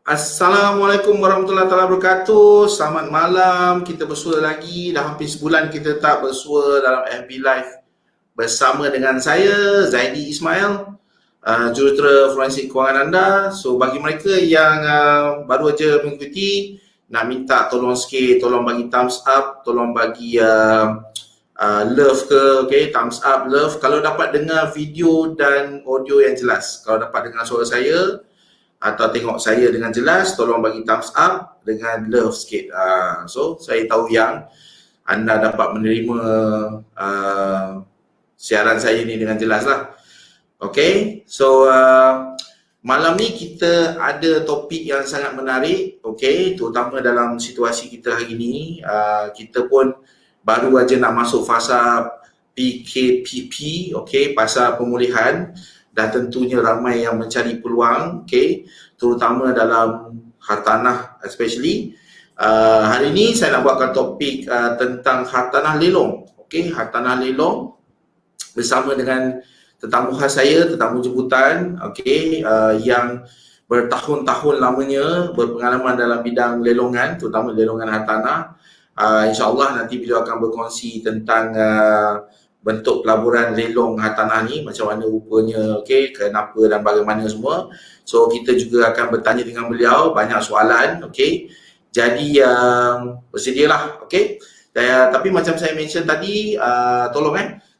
Assalamualaikum warahmatullahi wabarakatuh. Selamat malam. Kita bersua lagi. Dah hampir sebulan kita tak bersua dalam FB Live bersama dengan saya, Zaidi Ismail, jurutera forensik kewangan anda. So bagi mereka yang baru aja mengikuti, nak minta tolong sikit, tolong bagi thumbs up, tolong bagi love ke, okay, thumbs up, love. Kalau dapat dengar video dan audio yang jelas, kalau dapat dengar suara saya atau tengok saya dengan jelas, tolong bagi thumbs up dengan love sikit. So saya tahu yang anda dapat menerima siaran saya ni dengan jelas lah. Okay, so malam ni kita ada topik yang sangat menarik, okay, terutama dalam situasi kita hari ni. Kita pun baru aja nak masuk fasa PKPP, okay, fasa pemulihan, dan tentunya ramai yang mencari peluang, okay, terutama dalam hartanah especially. Hari ini saya nak buatkan topik tentang hartanah lelong, okay, hartanah lelong bersama dengan tetamu khas saya, tetamu jemputan, okay, yang bertahun-tahun lamanya berpengalaman dalam bidang lelongan, terutama lelongan hartanah. InsyaAllah nanti beliau akan berkongsi tentang bentuk pelaburan lelong hartanah ni, macam mana rupanya, okay, kenapa dan bagaimana semua. So kita juga akan bertanya dengan beliau banyak soalan, okay. Jadi bersedialah, okay. Tapi macam saya mention tadi,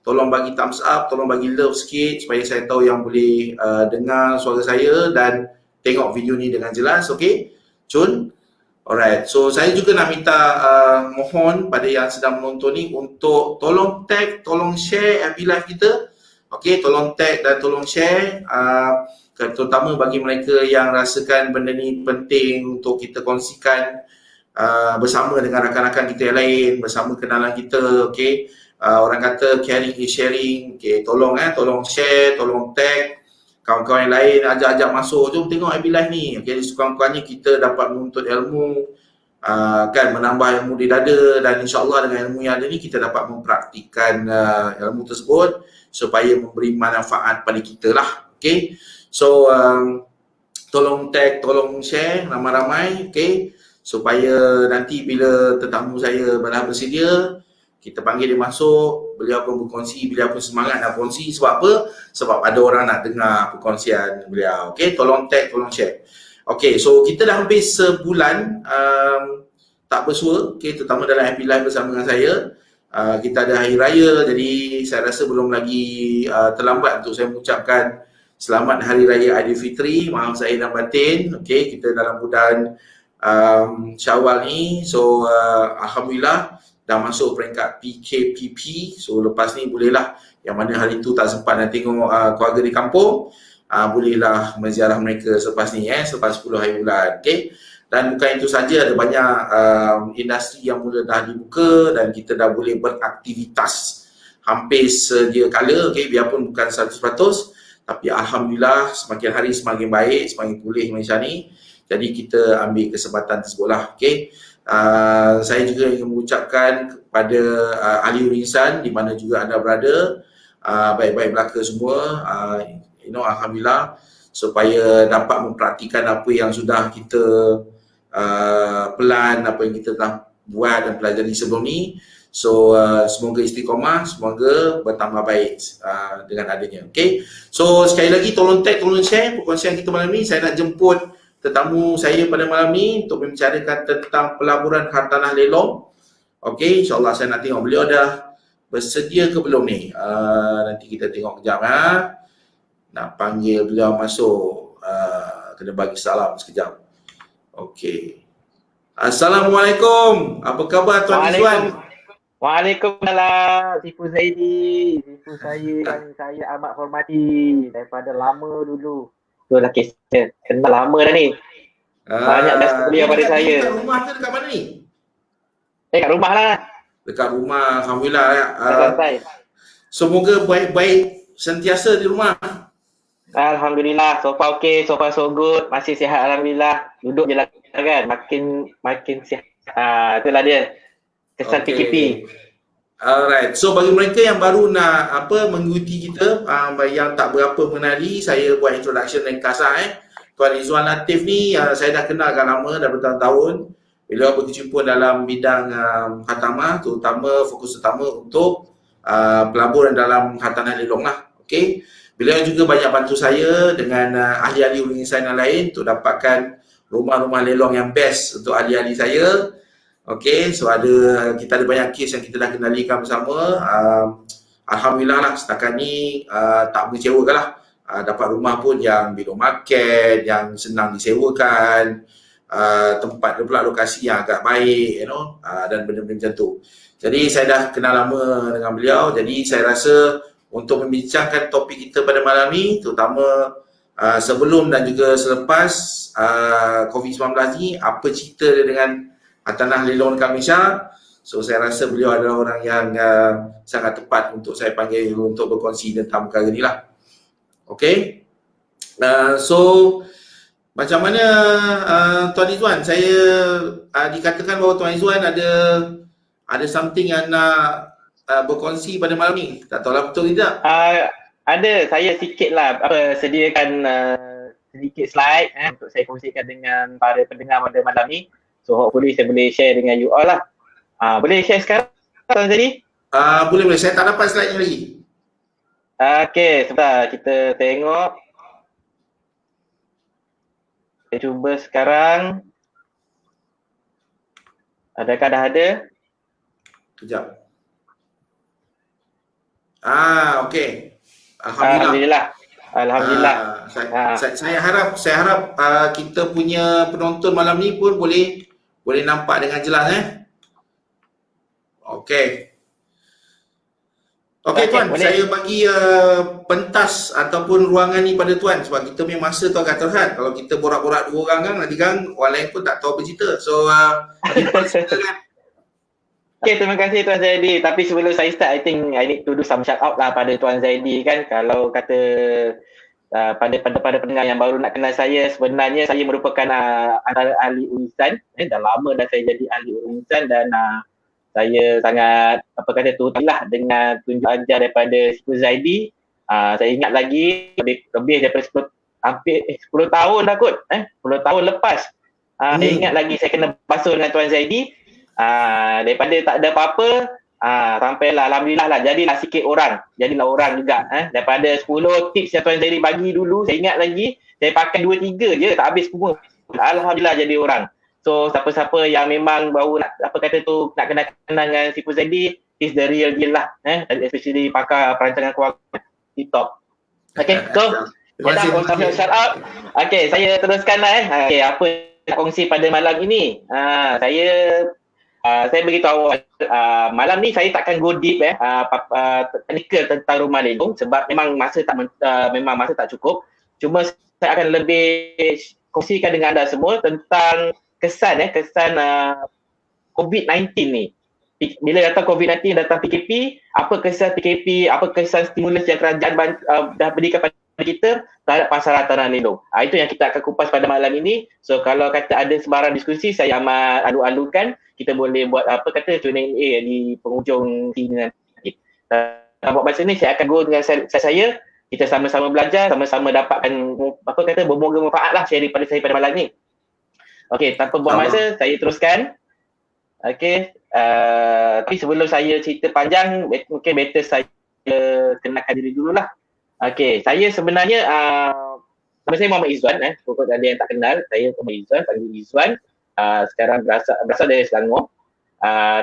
tolong bagi thumbs up, tolong bagi love sikit supaya saya tahu yang boleh dengar suara saya dan tengok video ni dengan jelas, okay. Cun. Alright, so saya juga nak minta mohon pada yang sedang menonton ni untuk tolong tag, tolong share FB Live kita. Okay, tolong tag dan tolong share, terutama bagi mereka yang rasakan benda ni penting untuk kita kongsikan bersama dengan rakan-rakan kita yang lain, bersama kenalan kita, okay. Orang kata caring is sharing, okay, tolong share, tolong tag kawan-kawan yang lain, ajak-ajak masuk, jom tengok FB Live ni, okay. Sekurang-kurangnya kita dapat menuntut ilmu, kan, menambah ilmu di dada, dan insyaAllah dengan ilmu yang ada ni kita dapat mempraktikkan ilmu tersebut supaya memberi manfaat pada kita lah, okay. So tolong tag, tolong share ramai-ramai, okay, supaya nanti bila tetamu saya dah bersedia, kita panggil dia masuk, beliau pun berkongsi, beliau pun semangat nak kongsi. Sebab apa? Sebab ada orang nak dengar perkongsian beliau. Okay, tolong tag, tolong share. Okay, so kita dah hampir sebulan tak bersua, okay, terutama dalam FB Live bersama dengan saya. Kita ada Hari Raya, jadi saya rasa belum lagi terlambat untuk saya mengucapkan selamat Hari Raya Aidilfitri. Maaf saya dan batin. Okay, kita dalam bulan Syawal ni. So Alhamdulillah dah masuk peringkat PKPP. So lepas ni bolehlah, yang mana hari tu tak sempat nak tengok keluarga di kampung, bolehlah menziarah mereka selepas ni, selepas 10 hari bulan, okay. Dan bukan itu saja, ada banyak industri yang mula dah dibuka dan kita dah boleh beraktivitas hampir sedia kala, okay, biarpun bukan 100%, tapi Alhamdulillah semakin hari semakin baik, semakin pulih Malaysia ni. Jadi kita ambil kesempatan tersebut lah, okay. Saya juga ingin mengucapkan kepada ahli urisan di mana juga anda berada, baik-baik belaka semua, Alhamdulillah, supaya dapat mempraktikan apa yang sudah kita plan, apa yang kita telah buat dan pelajari sebelum ni. So semoga istiqomah, semoga bertambah baik dengan adanya, okay. So sekali lagi tolong tag, tolong share perkongsian kita malam ni. Saya nak jemput tetamu saya pada malam ni untuk membicarakan tentang pelaburan hartanah lelong. Okey, insyaAllah saya nak tengok beliau dah bersedia ke belum ni. Nanti kita tengok kejap. Nak panggil beliau masuk. Kena bagi salam sekejap. Okey. Assalamualaikum. Apa khabar Tuan Izwan? Waalaikumsalam. Tipu Zaidi. Tipu saya yang saya amat hormati daripada lama dulu. Tu dah kisah. Kenal lama dah ni. Banyak best beliau pada saya. Dekat rumah ke dekat mana ni? Kat rumah lah. Dekat rumah, Alhamdulillah. Santai. Semoga baik-baik sentiasa di rumah. Alhamdulillah. So far okay, so far so good. Masih sihat Alhamdulillah. Duduk je lah kan. Makin sihat. Itulah dia. Kesan PKP. Alright, so bagi mereka yang baru nak mengikuti kita, yang tak berapa mengenali, saya buat introduction ringkas Tuan Izzuan Latif ni saya dah kenalkan lama, dah bertahun-tahun. Beliau berkecimpung dalam bidang khatamah, terutama fokus utama untuk pelaburan dalam khatamah lelong lah. Okay. Beliau juga banyak bantu saya dengan ahli-ahli urusan yang lain untuk dapatkan rumah-rumah lelong yang best untuk ahli-ahli saya. Okay, so kita ada banyak kes yang kita dah kendalikan bersama. Alhamdulillah lah setakat ni tak mengecewakan lah. Dapat rumah pun yang below market, yang senang disewakan, tempat pula lokasi yang agak baik, dan benda-benda macam tu. Jadi saya dah kenal lama dengan beliau, jadi saya rasa untuk membincangkan topik kita pada malam ni, terutama sebelum dan juga selepas COVID-19 ni, apa cerita dia dengan Hartanah Lelong dekat Malaysia. So saya rasa beliau adalah orang yang sangat tepat untuk saya panggil untuk berkongsi tentang perkara ni lah. Okay. So macam mana Tuan Izzuan? Saya dikatakan bahawa Tuan Izzuan ada something yang nak berkongsi pada malam ni. Tak tahu lah betul ke tidak? Ada, saya sikit lah sediakan sedikit slide untuk saya kongsikan dengan para pendengar pada malam ni. So hopefully saya boleh share dengan you all lah. Boleh share sekarang Tuan Zaidi? Boleh. Saya tak dapat slide ni lagi. Okay, sebentar kita tengok. Saya cuba sekarang. Adakah dah ada? Kejap. Okay. Alhamdulillah. Saya harap kita punya penonton malam ni pun boleh nampak dengan jelas Okey. Okey Tuan, boleh. Saya bagi pentas ataupun ruangan ni pada Tuan sebab kita punya masa tu agak terhad. Kalau kita borak-borak dua orang kan, nanti kan orang lain pun tak tahu apa cerita. So silakan. Okay, terima kasih Tuan Zaidi. Tapi sebelum saya start, I think I need to do some shout out lah pada Tuan Zaidi kan. Kalau kata pada pendengar yang baru nak kenal saya, sebenarnya saya merupakan antara ahli urusan. Dah lama dah saya jadi ahli urusan dan saya sangat lah dengan tunjuk ajar daripada Cikgu Zaidi. Saya ingat lagi lebih daripada hampir 10 tahun dah kot. 10 tahun lepas. Saya ingat lagi saya kena basuh dengan Tuan Zaidi. Daripada tak ada apa-apa, sampailah alhamdulillah lah jadilah sikit orang. Jadilah orang juga. Daripada 10 tips yang Tuan Zaidi bagi dulu, saya ingat lagi saya pakai 2-3 je tak habis semua. Alhamdulillah jadi orang. So siapa-siapa yang memang baru nak nak kenal dengan Cikgu Zaidi, is the real deal lah. Especially pakar perancangan kewangan TikTok. Okay, so shout out. Okay, saya teruskan lah Okay, apa nak kongsi pada malam ini? Saya beritahu malam ni saya takkan go deep technical tentang rumah lelong sebab memang masa tak cukup. Cuma saya akan lebih kongsikan dengan anda semua tentang kesan COVID-19 ni. Bila datang COVID-19, datang PKP, apa kesan PKP, apa kesan stimulus yang kerajaan dah berikan kepada kita terhadap pasaran tanah lelong. Itu yang kita akan kupas pada malam ini. So kalau kata ada sebarang diskusi, saya amat alu-alukan. Kita boleh buat Q&A di penghujung sini nanti. Buat masa ni saya akan go dengan saya. Kita sama-sama belajar, sama-sama dapatkan bermoga manfaat lah share daripada saya pada malam ni. Okey, tanpa buang masa, saya teruskan. Okey, tapi sebelum saya cerita panjang, mungkin better saya kenalkan diri dululah. Okey, saya sebenarnya nama saya Muhammad Izzuan. Kalau ada yang tak kenal, saya Muhammad Izzuan, panggil Izzuan. Sekarang berasal dari Selangor.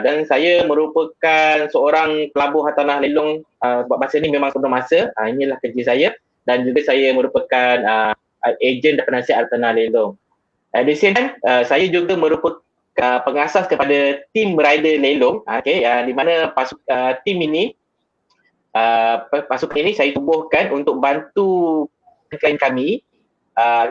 Dan saya merupakan seorang pelabur hartanah lelong buat masa ni memang penuh masa. Inilah kerja saya. Dan juga saya merupakan ejen dan penasihat hartanah lelong. At the same time, saya juga merupakan pengasas kepada tim rider lelong. Di mana tim ini, pasukan ini saya tubuhkan untuk bantu klien kami.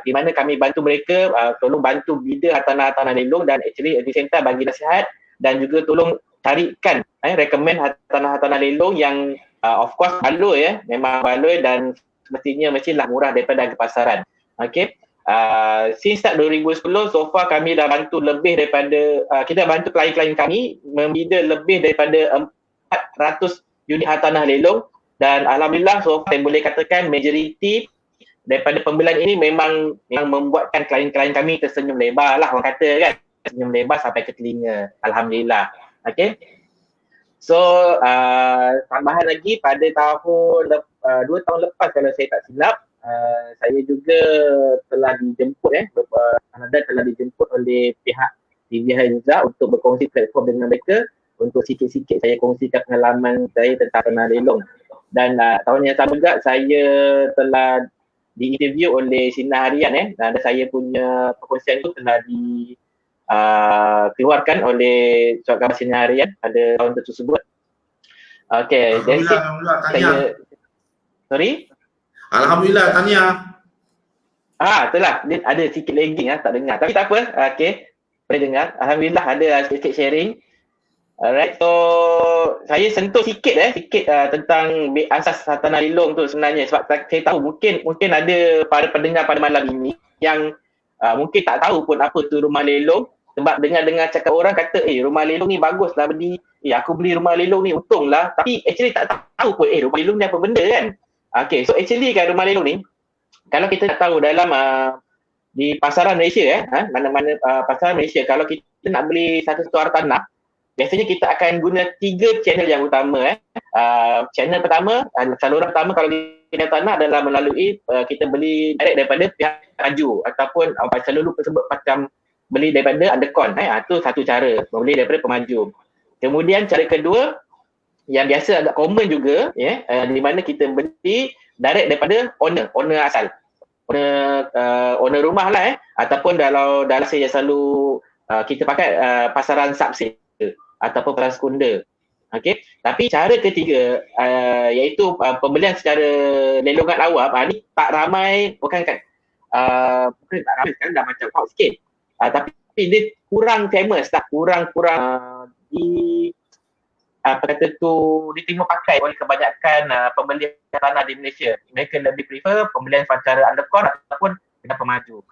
Di mana kami bantu mereka, tolong bantu bida hartanah lelong dan actually at the same time bagi nasihat dan juga tolong carikan, recommend hartanah lelong yang of course baloi memang baloi dan mestilah murah daripada harga pasaran. Okay. Since start 2010, so far kami dah bantu lebih daripada, kita bantu klien-klien kami membida lebih daripada 400 unit hartanah lelong dan alhamdulillah so far saya boleh katakan majoriti daripada pembelian ini memang membuatkan klien-klien kami tersenyum lebar lah, orang kata kan, tersenyum lebar sampai ke telinga. Alhamdulillah. Okay. So tambahan lagi pada tahun 2 tahun lepas kalau saya tak silap, saya juga telah dijemput Ramadan telah dijemput oleh pihak TV Haiza untuk berkongsi platform dengan mereka untuk sikit-sikit saya kongsikan pengalaman saya tentang tanah lelong. Dan tahun yang sama juga saya telah diinterview oleh Sinar Harian dan saya punya perkongsian itu telah keluarkan oleh Surat Khabar Sinar Harian pada tahun tersebut. Okay, that's it. Alhamdulillah, tahniah. Sorry? Alhamdulillah, tahniah. Itulah. Dia ada sikit lagging tak dengar. Tapi tak apa. Okay. Boleh dengar. Alhamdulillah ada sikit sharing. Alright. So, saya sentuh sikit tentang asas tanah lelong tu sebenarnya. Sebab saya tahu mungkin ada para pendengar pada malam ini yang mungkin tak tahu pun apa tu rumah lelong. Sebab dengar-dengar cakap orang kata, rumah lelong ni bagus lah beli. Aku beli rumah lelong ni untung lah. Tapi actually tak tahu pun, rumah lelong ni apa benda kan. Okay, so actually kan rumah lelong ni, kalau kita nak tahu dalam di pasaran Malaysia mana-mana pasaran Malaysia, kalau kita nak beli satu tuar tanah, biasanya kita akan guna 3 channel yang utama. Channel pertama, saluran pertama kalau kita tanah adalah melalui kita beli direct daripada pihak maju ataupun selalu tersebut macam beli daripada undercon. Itu satu cara, membeli daripada pemaju. Kemudian cara kedua yang biasa agak common juga di mana kita beli direct daripada owner asal. Owner rumah lah ataupun kalau dalam saya selalu kita pakai pasaran subsale ataupun pasaran sekunder. Okey, tapi cara ketiga iaitu pembelian secara lelongan awam, ni tak ramai, bukan tak ramai sekarang dah macam hot sikit. Tapi dia kurang famous lah, kurang diterima pakai oleh kebanyakan pembelian tanah di Malaysia. Mereka lebih prefer pembelian secara undercon ataupun dengan pemaju.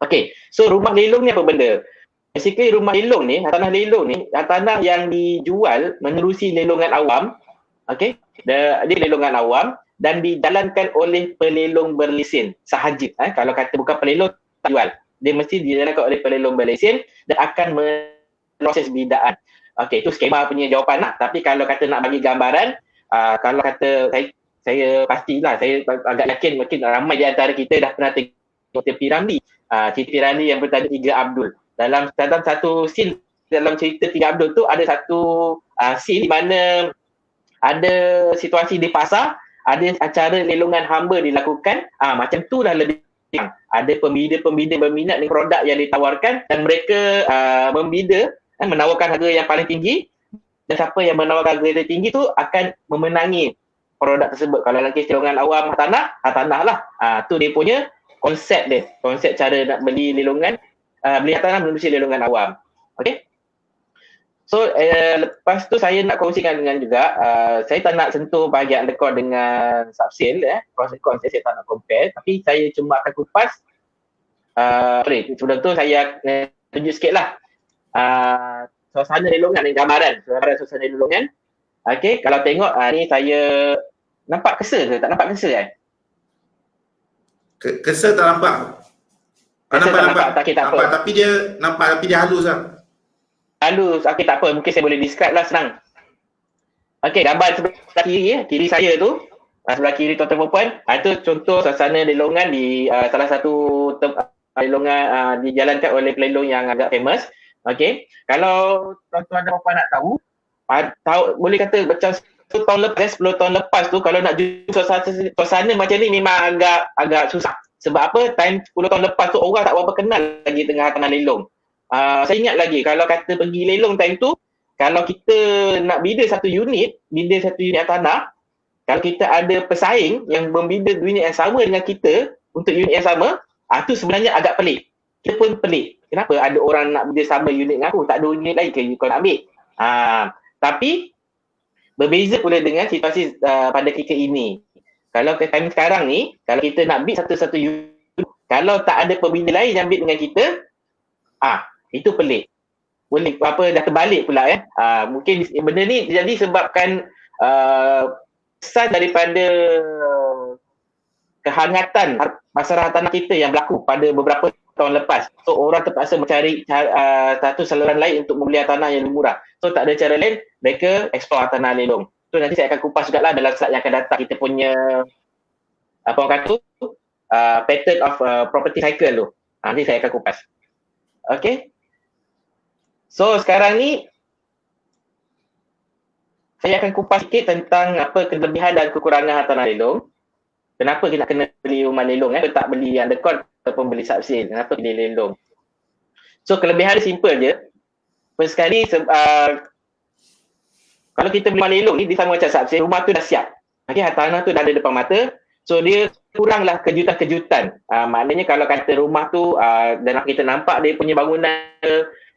Okay, so rumah lelong ni apa benda? Basically rumah lelong ni, tanah lelong ni, tanah yang dijual menerusi lelongan awam. Okay, dia lelongan awam dan dijalankan oleh pelelong berlesen sahaja. Kalau kata bukan pelelong tak jual. Dia mesti dijalankan oleh pelelong berlesen dan akan proses bidaan. Okey, itu skema punya jawapan lah. Tapi kalau kata nak bagi gambaran, kalau kata saya pastilah, saya agak yakin mungkin ramai di antara kita dah pernah tengok cerita Piramli. Cerita Piramli yang bertajuk Tiga Abdul. Dalam satu scene dalam cerita Tiga Abdul tu ada satu scene di mana ada situasi di pasar, ada acara lelongan hamba dilakukan. Macam tu dah lebih ada pembida berminat dengan produk yang ditawarkan dan mereka membida menawarkan harga yang paling tinggi dan siapa yang menawarkan harga yang tinggi tu akan memenangi produk tersebut. Kalau lagi lelongan awam tanah lah. Tu dia punya konsep cara nak beli lelongan, beli tanah menerusi lelongan awam. Okay. So lepas tu saya nak kongsikan dengan juga, saya tak nak sentuh bahagian undercon dengan subsale, pros and cons saya tak nak compare, tapi saya cuma akan kupas. Sebelum tu saya tunjuk sikit lah suasana lelongan dan gambaran suasana lelongan. Okay, kalau tengok ni saya nampak kesa ke? Tak nampak kesa kan? Kesa tak nampak. Nampak. Tapi dia halus lah. Halus, okay tak apa. Mungkin saya boleh describe lah senang. Okay, gambar sebelah kiri saya tu. Sebelah kiri tuan-tuan puan. Itu contoh suasana lelongan di salah satu lelongan dijalankan oleh pelelong yang agak famous. Okay, kalau tuan-tuan dan puan nak tahu, boleh kata macam 10 tahun lepas tu kalau nak jumpa suasana macam ni memang agak susah. Sebab apa? Time 10 tahun lepas tu orang tak berapa kenal lagi tengah tanah lelong. Saya ingat lagi kalau kata pergi lelong time tu, kalau kita nak bida satu unit tanah, kalau kita ada pesaing yang membida unit yang sama dengan kita untuk unit yang sama, tu sebenarnya agak pelik. Kita pun pelik. Kenapa ada orang nak bida sama unit dengan aku? Tak ada unit lain ke kau nak ambil? Tapi berbeza pula dengan situasi pada ketika ini. Kalau ke time sekarang ni, kalau kita nak bid satu-satu unit, kalau tak ada pembina lain yang bid dengan kita, itu pelik. Boleh dah terbalik pula mungkin benda ni jadi sebabkan kesan daripada kehangatan pasaran tanah kita yang berlaku pada beberapa tahun lepas. So orang terpaksa mencari satu saluran lain untuk membeli tanah yang lebih murah. So tak ada cara lain, mereka explore tanah lelong. So nanti saya akan kupas juga lah dalam slide yang akan datang kita punya apa orang kata tu pattern of property cycle tu. Nanti saya akan kupas. Okay. So sekarang ni saya akan kupas sikit tentang apa kelebihan dan kekurangan tanah lelong. Kenapa kita kena beli rumah lelong tak beli yang dekor ataupun beli subsale. Kenapa beli lelong? So kelebihan dia simple je. First sekali kalau kita beli rumah lelong ni dia sama macam subsale, rumah tu dah siap. Okay, tanah tu dah ada depan mata. So dia kuranglah kejutan-kejutan. Maknanya kalau kata rumah tu dan kita nampak dia punya bangunan,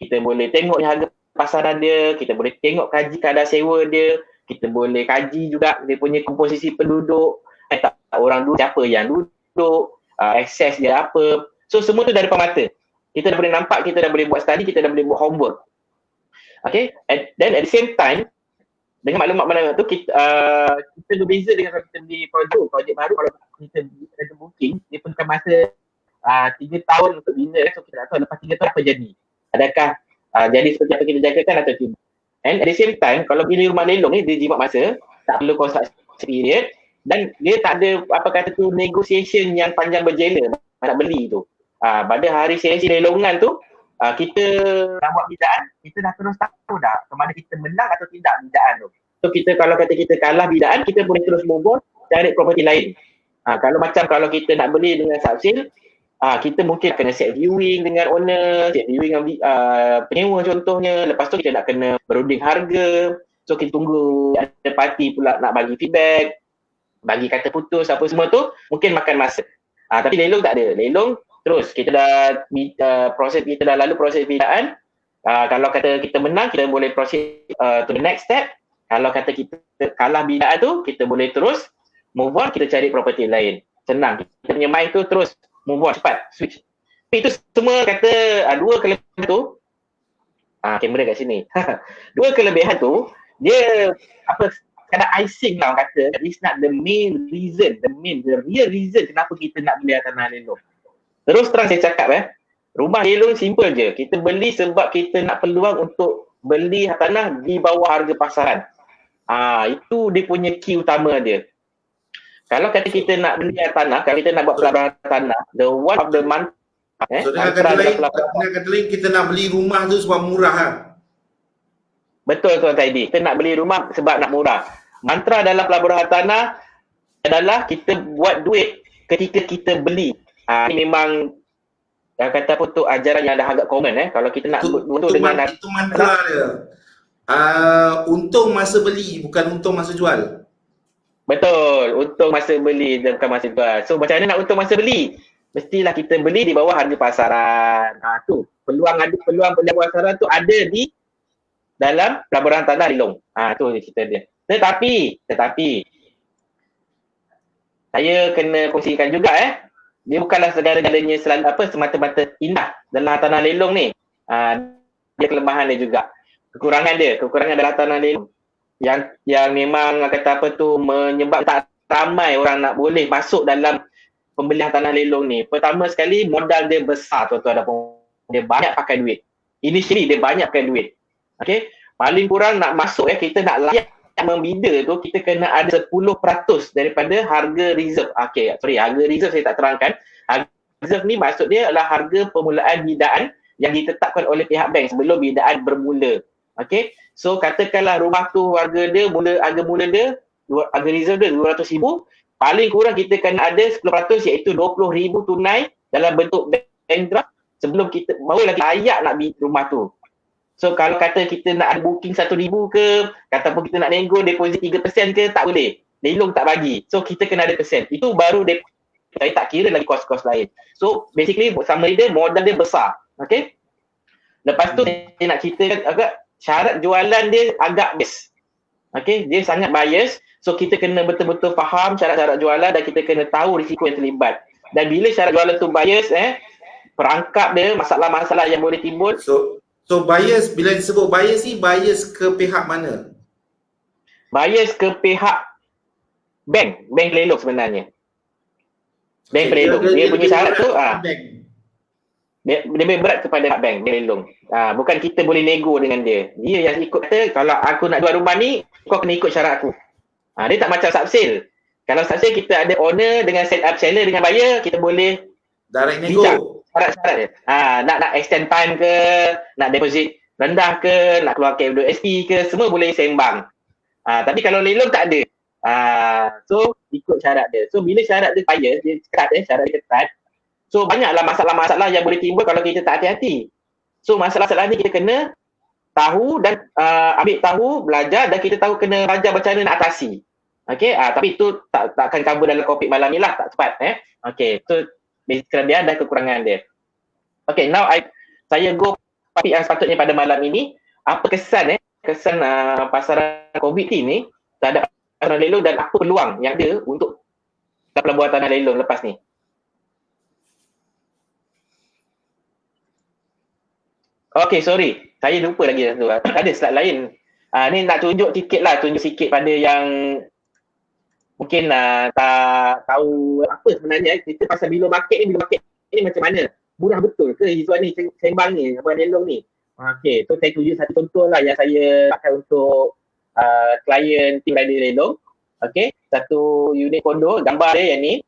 kita boleh tengok harga pasaran dia, kita boleh tengok kaji kadar sewa dia, kita boleh kaji juga dia punya komposisi penduduk, tak orang duduk, siapa yang duduk, akses dia apa. So semua tu dah depan mata. Kita dah boleh nampak, kita dah boleh buat study, kita dah boleh buat homework. Okay, then at the same time, dengan maklumat-maklumat tu kita berbeza dengan kalau kita beli projek baru. Kalau kita ada booking, dia perlukan masa 3 tahun untuk bina, so kita tak tahu lepas 3 tahun apa jadi. Adakah jadi seperti apa kita jagakan atau tidak. And at the same time, kalau pilih rumah lelong ni, dia jimat masa, tak perlu construction period, dan dia tak ada apa kata tu negotiation yang panjang berjela nak beli tu. Pada hari sesi lelongan tu, kita nak buat bidaan, kita dah terus tahu dah kemana kita menang atau tidak bidaan tu. So kita kalau kata kita kalah bidaan, kita boleh terus move on, cari property lain. Kalau kita nak beli dengan subsale, kita mungkin kena set viewing dengan owner, set viewing dengan penyewa contohnya. Lepas tu kita nak kena berunding harga. So kita tunggu ada parti pula nak bagi feedback, bagi kata putus apa semua tu, mungkin makan masa. Tapi lelong tak ada. Lelong terus kita dah lalu proses bidaan. Kalau kata kita menang, kita boleh proses to the next step. Kalau kata kita kalah bidaan tu, kita boleh terus move on, kita cari property lain. Senang. Kita punya mind tu terus move on, cepat, switch. Tapi itu semua kata dua kelebihan tu, kamera kat sini. Dua kelebihan tu, dia apa, kadang icing lah orang kata, it's not the main reason, the real reason kenapa kita nak beli tanah lelong. Terus terang saya cakap rumah lelong simple je. Kita beli sebab kita nak peluang untuk beli tanah di bawah harga pasaran. Itu dia punya key utama dia. Kalau kata kita nak beli tanah, kalau kita nak buat pelaburan tanah, the one of the mantra so dengan kata lain kita nak beli rumah tu sebab murah Betul Tuan Taidi. Kita nak beli rumah sebab nak murah. Mantra dalam pelaburan tanah adalah kita buat duit ketika kita beli. Ini memang kata apa tu ajaran yang dah agak common kalau kita nak untung dengan itu mantra dia. Untung masa beli bukan untung masa jual. Betul, untung masa beli dan bukan masa jual. So macam mana nak untung masa beli? Mestilah kita beli di bawah harga pasaran. Tu peluang pasaran tu ada di dalam pelaburan tanah lelong. Tu cerita dia. Tetapi saya kena kongsikan juga dia bukanlah segala-galanya semata-mata indah dalam tanah lelong ni. Dia kelemahan dia juga. Kekurangan dalam tanah lelong yang memang kata apa tu menyebab tak ramai orang nak boleh masuk dalam pembelian tanah lelong ni. Pertama sekali modal dia besar tuan-tuan dan puan. Dia banyak pakai duit. Initially dia banyak pakai duit. Okey, paling kurang nak masuk kita nak layak membida tu kita kena ada 10% daripada harga reserve. Harga reserve saya tak terangkan. Harga reserve ni maksud dia adalah harga permulaan bidaan yang ditetapkan oleh pihak bank sebelum bidaan bermula. Okey, so katakanlah rumah tu harga mula dia harga reserve dia 200,000, paling kurang kita kena ada 10% iaitu 20,000 tunai dalam bentuk bank draft sebelum kita baru lagi layak nak beli rumah tu. So kalau kata kita nak ada booking 1,000 ke, kataupun kita nak nego deposit 3% ke, tak boleh. Lelong tak bagi. So kita kena ada persen. Itu baru saya tak kira lagi kos-kos lain. So basically summary dia modal dia besar. Okay. Lepas tu saya nak ceritakan agak syarat jualan dia agak bias. Okay, dia sangat bias. So kita kena betul-betul faham syarat-syarat jualan dan kita kena tahu risiko yang terlibat. Dan bila syarat jualan tu bias, perangkap dia, masalah-masalah yang boleh timbul. So bias, bila disebut bias ni, bias ke pihak mana? Bias ke pihak bank lelong sebenarnya. Bank pelelong. Dia punya syarat tu bank. dia lebih berat kepada bank pelelong. Bukan kita boleh nego dengan dia. Dia yang ikut kata kalau aku nak jual rumah ni, kau kena ikut syarat aku. Dia tak macam subsale. Kalau subsale kita ada owner dengan set up seller dengan buyer, kita boleh Direct bincang nego. syarat-syarat dia. Nak extend time ke, nak deposit rendah ke, nak keluar KWSP ke, semua boleh sembang. Tapi kalau lelong tak ada. So ikut syarat dia. So bila syarat dia kaya, dia ketat syarat dia ketat. So banyaklah masalah-masalah yang boleh timbul kalau kita tak hati-hati. So masalah-masalah ni kita kena tahu dan ambil tahu, belajar dan kita tahu kena belajar macam mana nak atasi. Okay, tapi itu tak akan cover dalam topik malam ni lah, tak tepat. Okay, so kelebihan dan kekurangan dia. Okay, now saya go topik yang sepatutnya pada malam ini. Apa kesan pasaran COVID ni terhadap pasaran lelong dan apa peluang yang ada untuk pembuatan lelong lepas ni? Okay, sorry. Saya lupa lagi satu. Ada slide lain. Ni nak tunjuk sikit pada yang mungkin tak tahu apa sebenarnya kita pasal below market ni macam mana? Murah betul ke Izzuan ni sembang ni, apa lelong ni? Okay, so saya tunjuk satu contoh lah yang saya pakai untuk klien tim rider lelong. Okay, satu unit kondo, gambar dia yang ni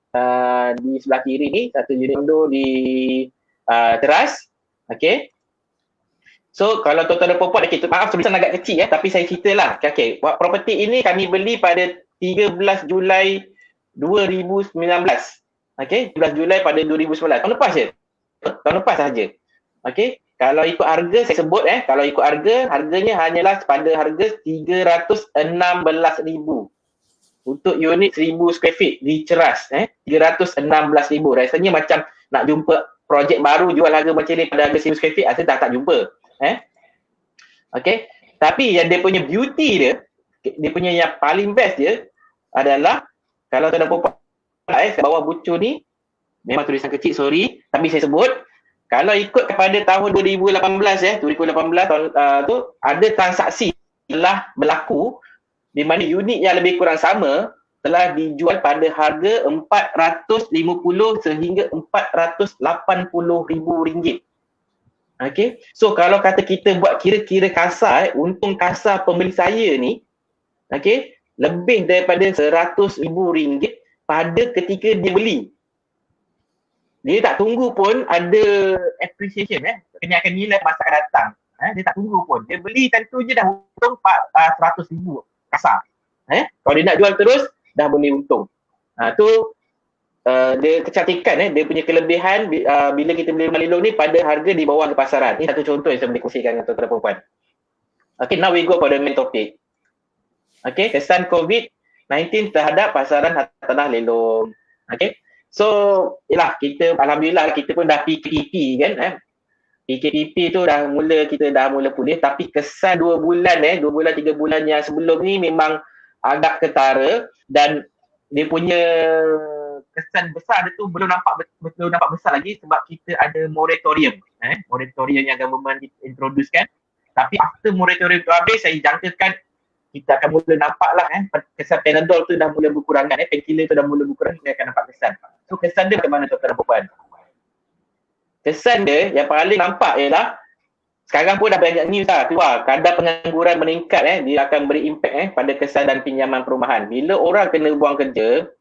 di sebelah kiri ni, satu unit kondo di teras. Okay. So kalau total report, maaf tulisan agak kecil tapi saya ceritalah. Okay, property ini kami beli pada 13 Julai 2019. Okay, 13 Julai pada 2019. Tahun lepas je. Tahun lepas saja. Okay, kalau ikut harga saya sebut kalau ikut harganya hanyalah pada harga 316,000 untuk unit 1000 square feet di Ceras. 316,000. Rasanya macam nak jumpa projek baru jual harga macam ni pada harga 1000 square feet, saya tak jumpa. Okay, tapi yang dia punya beauty dia punya yang paling best dia adalah kalau tuan-tuan puan bawah bucu ni memang tulisan kecil, sorry, tapi saya sebut kalau ikut kepada tahun 2018 tahun tu ada transaksi telah berlaku di mana unit yang lebih kurang sama telah dijual pada harga 450 sehingga 480,000 ringgit. Okay, so kalau kata kita buat kira-kira kasar, untung kasar pembeli saya ni, okay, lebih daripada 100,000 ringgit pada ketika dia beli. Dia tak tunggu pun ada appreciation, kenaikan nilai masa akan datang. Dia tak tunggu pun. Dia beli tentu je dah untung 100,000 kasar. Kalau dia nak jual terus, dah boleh untung. Tu dia kecantikan dia punya kelebihan bila kita beli rumah lelong ni pada harga di bawah harga pasaran. Ini satu contoh yang saya boleh kongsikan dengan tuan-tuan perempuan. Okay, now we go for the main topic. Okay, kesan COVID-19 terhadap pasaran harta tanah lelong. Okay, so kita alhamdulillah kita pun dah PKP kan. PKP tu kita dah mula pulih, tapi kesan 2 bulan 3 bulan yang sebelum ni memang agak ketara dan dia punya kesan besar dia tu belum nampak besar lagi sebab kita ada moratorium. Moratorium yang government introducekan. Tapi after moratorium tu habis, saya jangkakan kita akan mula nampak lah kesan Panadol tu dah mula berkurang painkiller tu dah mula berkurang, kita akan nampak kesan. So kesan dia bagaimana tuan-tuan dan puan? Kesan dia yang paling nampak ialah sekarang pun dah banyak news keluar, kadar pengangguran meningkat dia akan beri impact pada kesan dan pinjaman perumahan. Bila orang kena buang kerja,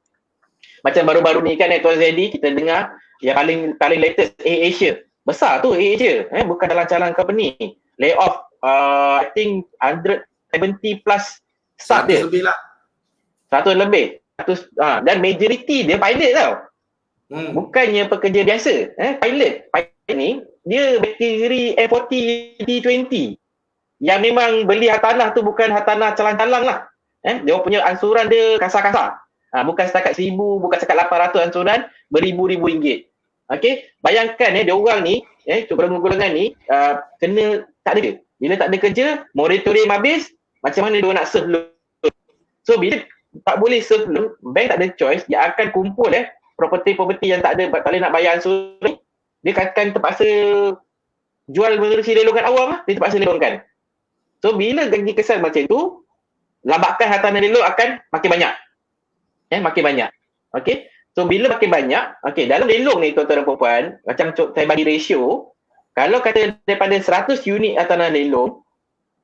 macam baru-baru ni kan Tuan Zedi kita dengar yang paling latest AirAsia. Besar tu AirAsia, bukan dalam calon company. Lay off I think 170 plus staff dia. 100 lebih lah. 100 lebih. Dan majority dia pilot tau. Bukannya pekerja biasa. Pilot ni dia kategori F40 D20 yang memang beli hartanah tu bukan hartanah calang-calang lah. Dia punya ansuran dia kasar-kasar. Bukan setakat 1,000, bukan setakat 800 ansuran, beribu-ribu ringgit. Okay, bayangkan dia orang ni, golongan ni kena tak ada. Bila tak ada kerja, moratorium habis, macam mana dia nak serve loan? So bila tak boleh serve loan, bank tak ada choice, dia akan kumpul property yang tak boleh nak bayar ansuran, dia akan terpaksa jual menerusi lelongan awam dia terpaksa lelongkan. So bila gaji kesan macam tu, lambakan hartanah lelong akan makin banyak. Makin banyak. Okay. So bila makin banyak, okey, dalam lelong ni tuan-tuan dan puan, macam saya bagi ratio, kalau kata daripada 100 unit tanah lelong,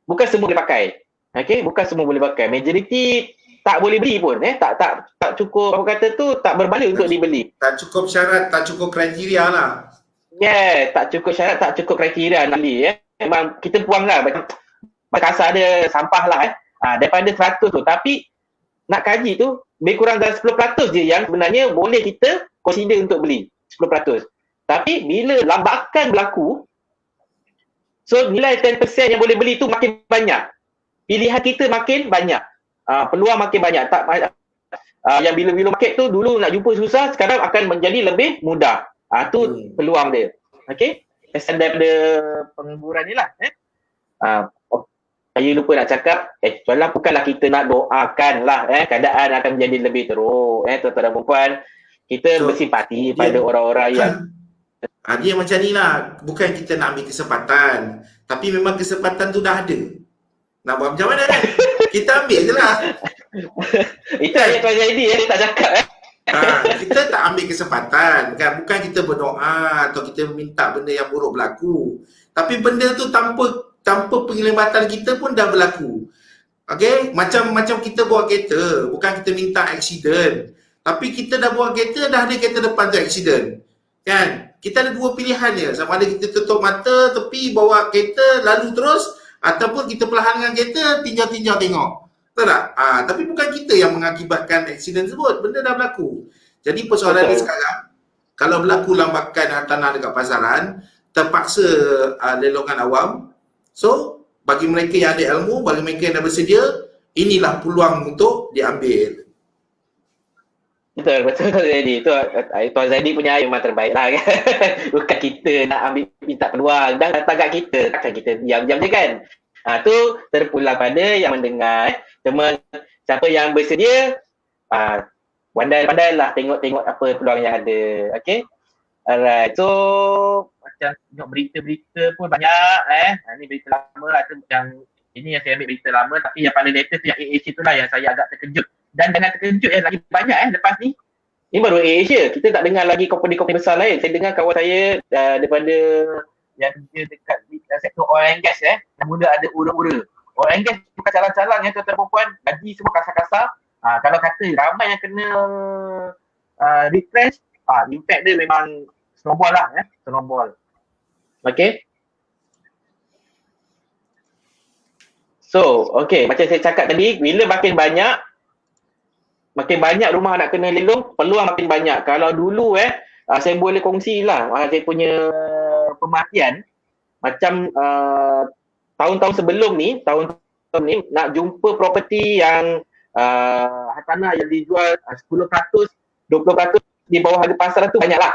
bukan semua boleh pakai. Okey, bukan semua boleh pakai. Majoriti tak boleh beli pun, tak cukup, apa kata tu, tak berbaloi untuk dibeli. Tak cukup syarat, tak cukup kriteria lah. Tak cukup syarat, tak cukup kriteria nak beli. Memang kita buang lah. Macam kasar ada sampah lah. Daripada 100 tu. Tapi nak kaji tu, lebih kurang dalam 10% je yang sebenarnya boleh kita consider untuk beli. 10%. Tapi bila lambakan berlaku, so nilai 10% yang boleh beli tu makin banyak. Pilihan kita makin banyak. Peluang makin banyak. Yang bila-bila market tu dulu nak jumpa susah, sekarang akan menjadi lebih mudah. Tu peluang dia. Okey? Kesan daripada penghiburan ni lah. Saya lupa nak cakap, soalan bukanlah kita nak doakan lah keadaan akan menjadi lebih teruk. Tuan-tuan dan puan, kita bersimpati pada orang-orang yang dia macam ni lah. Bukan kita nak ambil kesempatan, tapi memang kesempatan tu dah ada. Nak buat macam mana kan? Kita ambil je lah. Itu ayat Tuan Zaidi dia tak cakap kita tak ambil kesempatan kan, bukan kita berdoa atau kita minta benda yang buruk berlaku, tapi benda tu tanpa penglibatan kita pun dah berlaku. Okey, macam kita bawa kereta, bukan kita minta accident, tapi kita dah bawa kereta, dah ada kereta depan tu accident kan. Kita ada dua pilihan je, sama ada kita tutup mata tepi bawa kereta lalu terus, ataupun kita perlahan dengan kereta tinjau-tinjau tengok. Betul tak? Tapi bukan kita yang mengakibatkan aksiden tersebut. Benda dah berlaku. Jadi persoalan ni sekarang, kalau berlaku lambakan hartanah dekat pasaran, terpaksa lelongan awam. So, bagi mereka yang ada ilmu, bagi mereka yang dah bersedia, inilah peluang untuk diambil. Betul Zaidi. Tuan Zaidi punya ayat memang terbaik lah kan. Bukan kita nak ambil minta peluang. Dah datang kat kita, takkan kita diam-diam je kan. Tu terpulang pada yang mendengar. Cuma siapa yang bersedia, pandai-pandai lah tengok apa peluang yang ada. Okay? Alright. So, macam tengok berita-berita pun banyak. Ni berita lama lah. Ini yang saya ambil berita lama. Tapi yang paling latest yang AAC tu lah yang saya agak terkejut. Dan jangan terkejut lagi banyak lepas ni. Ini baru AAC. Kita tak dengar lagi company-company besar lain. Saya dengar kawan saya daripada yang dia dekat sektor oil and gas yang mula ada ura-ura. Oil and gas bukan calang-calang tuan-tuan dan puan, gaji semua kasar-kasar. Kalau kata ramai yang kena retrench, impact dia memang snowball lah snowball. Okay. So, okay, macam saya cakap tadi, bila makin banyak rumah nak kena lelong, peluang makin banyak. Kalau dulu saya boleh kongsi lah saya punya pemerhatian macam tahun-tahun sebelum ni, nak jumpa properti yang hartanah yang dijual 10%, 20% di bawah harga pasaran tu banyaklah.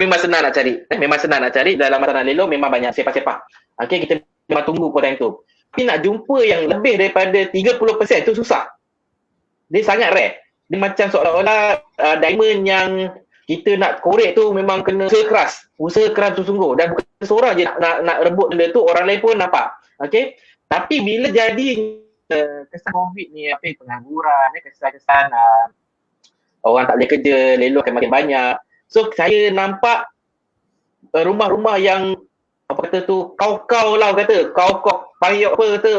Memang senang nak cari dalam hartanah lelong, memang banyak sepah-sepah. Okay, kita memang tunggu pada yang tu. Tapi nak jumpa yang lebih daripada 30% tu susah. Dia sangat rare. Dia macam seolah-olah diamond yang kita nak korek tu memang kena usaha keras tu sungguh, dan bukan seorang je nak rebut benda tu, orang lain pun nampak. Okey, tapi bila jadi kesan COVID ni, pengangguran, kesan-kesan orang tak boleh kerja, lelong akan makin banyak. So saya nampak rumah-rumah yang kau-kau payok apa kata,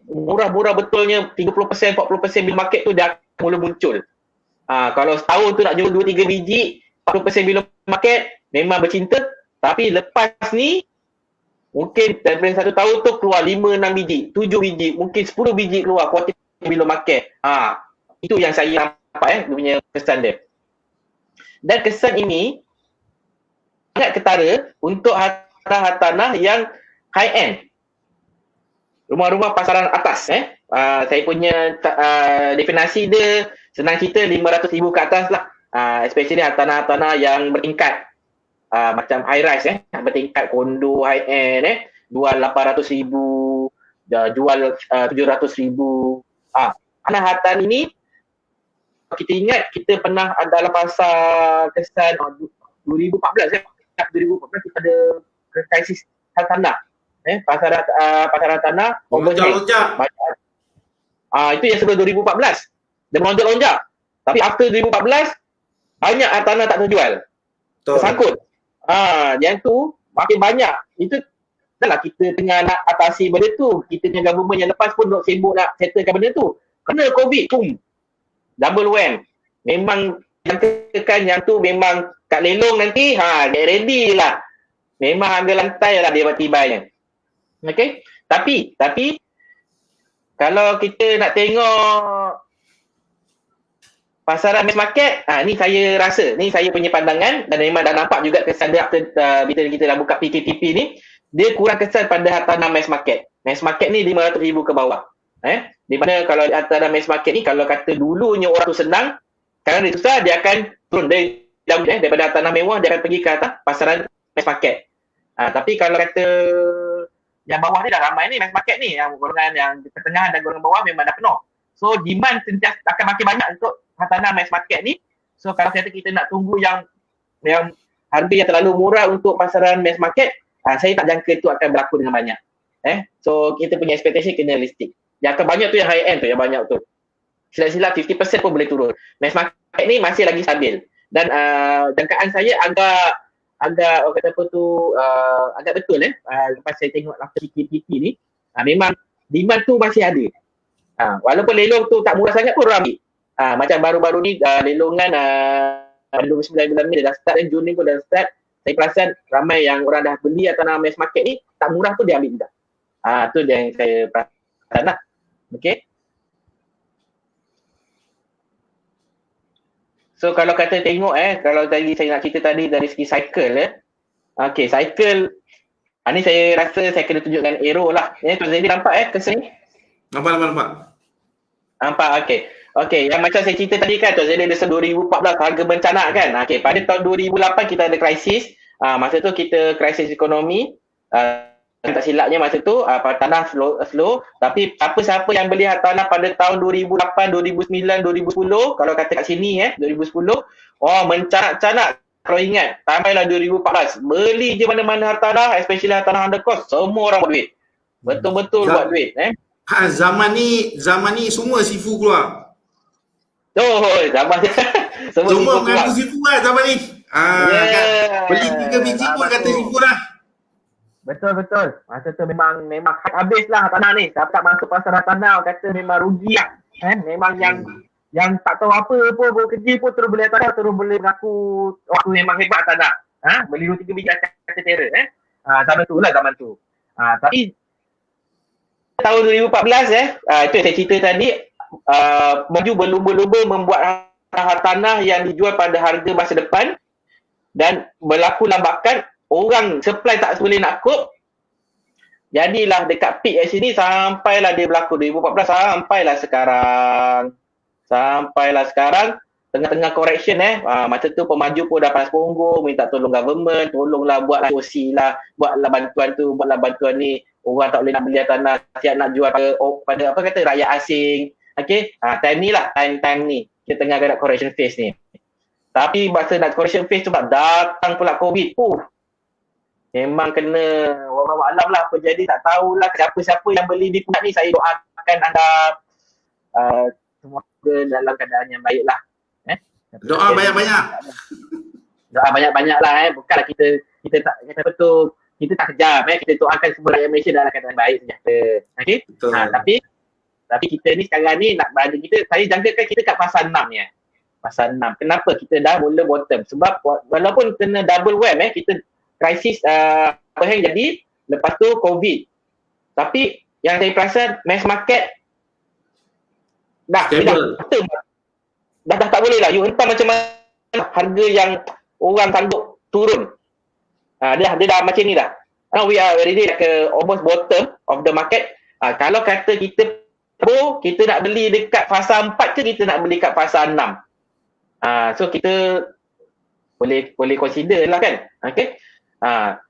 murah-murah betulnya 30%, 40% bila market tu dia akan mula muncul. Kalau setahun tu nak jual 2-3 biji, 40% bila market memang bercinta. Tapi lepas ni mungkin daripada 1 tahun tu keluar 5-6 biji, 7 biji, mungkin 10 biji keluar kuarti bila market. Itu yang saya nampak dia punya kesan dia. Dan kesan ini sangat ketara untuk hartanah yang high end. Rumah-rumah pasaran atas saya punya definisi dia senang cerita 500,000 ke atas lah. Especially hartanah-hartanah yang bertingkat, macam high rise bertingkat, kondo high end jual 800,000, jual 700,000. Hartanah ini kita ingat kita pernah dalam masa kesan 2014 kita ada krisis hartanah. Pasaran tanah melonjak. Itu yang sebelum 2014 dia melonjak-lonjak. Tapi after 2014 banyak tanah tak terjual. Betul. Tersangkut. Yang tu makin banyak. Itu dah lah kita tengah nak atasi benda tu. Kita punya government yang lepas pun duk sibuk nak settlekan benda tu. Kena COVID, double whammy. Memang jangkakan yang tu memang kat lelong nanti, get ready lah. Memang harga lantai lah dia tibanya. Okay? Tapi kalau kita nak tengok pasaran mass market, ni saya rasa, ni saya punya pandangan dan memang dah nampak juga kesan dia bila kita dah buka PKPP ni, dia kurang kesan pada hartanah mass market. Mass market ni 500,000 ke bawah. Di mana kalau hartanah mass market ni, kalau kata dulunya orang tu senang, kalau dia susah, dia akan turun daripada hartanah mewah, dia akan pergi ke atas pasaran mass market. Tapi kalau kata yang bawah ni dah ramai ni mass market ni, yang golongan yang pertengahan dan golongan bawah memang dah penuh. So demand sentiasa akan makin banyak untuk hartanah mass market ni. So kalau kata kita nak tunggu yang harga yang terlalu murah untuk pasaran mass market, saya tak jangka itu akan berlaku dengan banyak. So kita punya expectation kena realistic. Yang akan banyak tu yang high end tu, yang banyak tu. Silap-silap 50% pun boleh turun. Mass market ni masih lagi stabil. Dan jangkaan saya agak orang kata apa tu, agak betul lepas saya tengok after PKPP ni, memang demand tu masih ada. Walaupun lelong tu tak murah sangat pun orang ambil. Macam baru-baru ni lelongan 29 bulan ni dah start, dan Jun ni pun dah start. Saya perasan ramai yang orang dah beli tanah mass market ni, tak murah pun dia ambil juga. Tu yang saya perasan lah. Okay. So kalau kata tengok kalau tadi saya nak cerita tadi dari segi cycle okay, cycle ni saya rasa saya kena tunjukkan arrow lah. Tuan Zaidi nampak kesan ni? Nampak, okay, yang macam saya cerita tadi kan, Tuan Zaidi ada 2014 harga bencana kan. Okay, pada tahun 2008 kita ada krisis. Masa tu kita krisis ekonomi. Tak silapnya masa tu tanah slow. Tapi siapa yang beli tanah pada tahun 2008, 2009, 2010, kalau kata kat sini 2010, mencanak-canak. Kalau ingat, sampailah 2014, beli je mana-mana hartanah, especially hartanah under cost, semua orang buat duit. Betul-betul buat duit. Zaman ni semua sifu keluar. Semua mengaku sifu lah zaman ni. Kan? Beli 3 biji pun kata sifu lah. Betul. Masa tu memang habis lah tanah ni. Siapa tak masuk pasar tanah kata memang rugi lah. Memang yang tak tahu apa pun bekerja pun terus beli tanah, terus boleh mengaku waktu memang hebat tanah. Beli 2-3 biji kata terror. Zaman tu. Tapi tahun 2014 itu yang saya cerita tadi, maju berlumba-lumba membuat tanah yang dijual pada harga masa depan dan berlaku lambakan. Orang supply tak boleh nak cope. Jadilah dekat peak kat sini sampailah dia berlaku 2014 sampailah sekarang tengah-tengah correction masa tu pemaju pun dah panas punggung minta tolong government, tolonglah buatlah OC lah, buatlah bantuan ni, orang tak boleh nak beli tanah, siap nak jual pada rakyat asing. Okay, time ni lah, time ni kita tengah ada correction phase ni. Tapi masa nak correction phase tu datang pula COVID. Memang kena wallahu alam lah apa jadi, tak tahulah siapa-siapa yang beli di tempat ni. Saya doakan anda semua dalam keadaan yang baik lah. Doa banyak-banyak. Doa banyak-banyak lah. Bukanlah kita tak kata betul, kita tak kejam kita doakan semua rakyat Malaysia dalam keadaan baik sejahtera. Okay? Tapi kita ni sekarang ni nak bagi kita, saya jangkakan kita kat fasa 6 ni. Fasa 6. Kenapa kita dah mula bottom? Sebab walaupun kena double whammy kita krisis apa yang jadi, lepas tu COVID. Tapi yang saya perasan mass market dah tak boleh lah. You hentam macam mana harga yang orang sanggup turun. Dia dah macam ni dah. Now we are already like almost bottom of the market. Kalau kata kita nak beli dekat fasa 4 ke kita nak beli kat fasa 6. So kita boleh consider lah kan. Okay.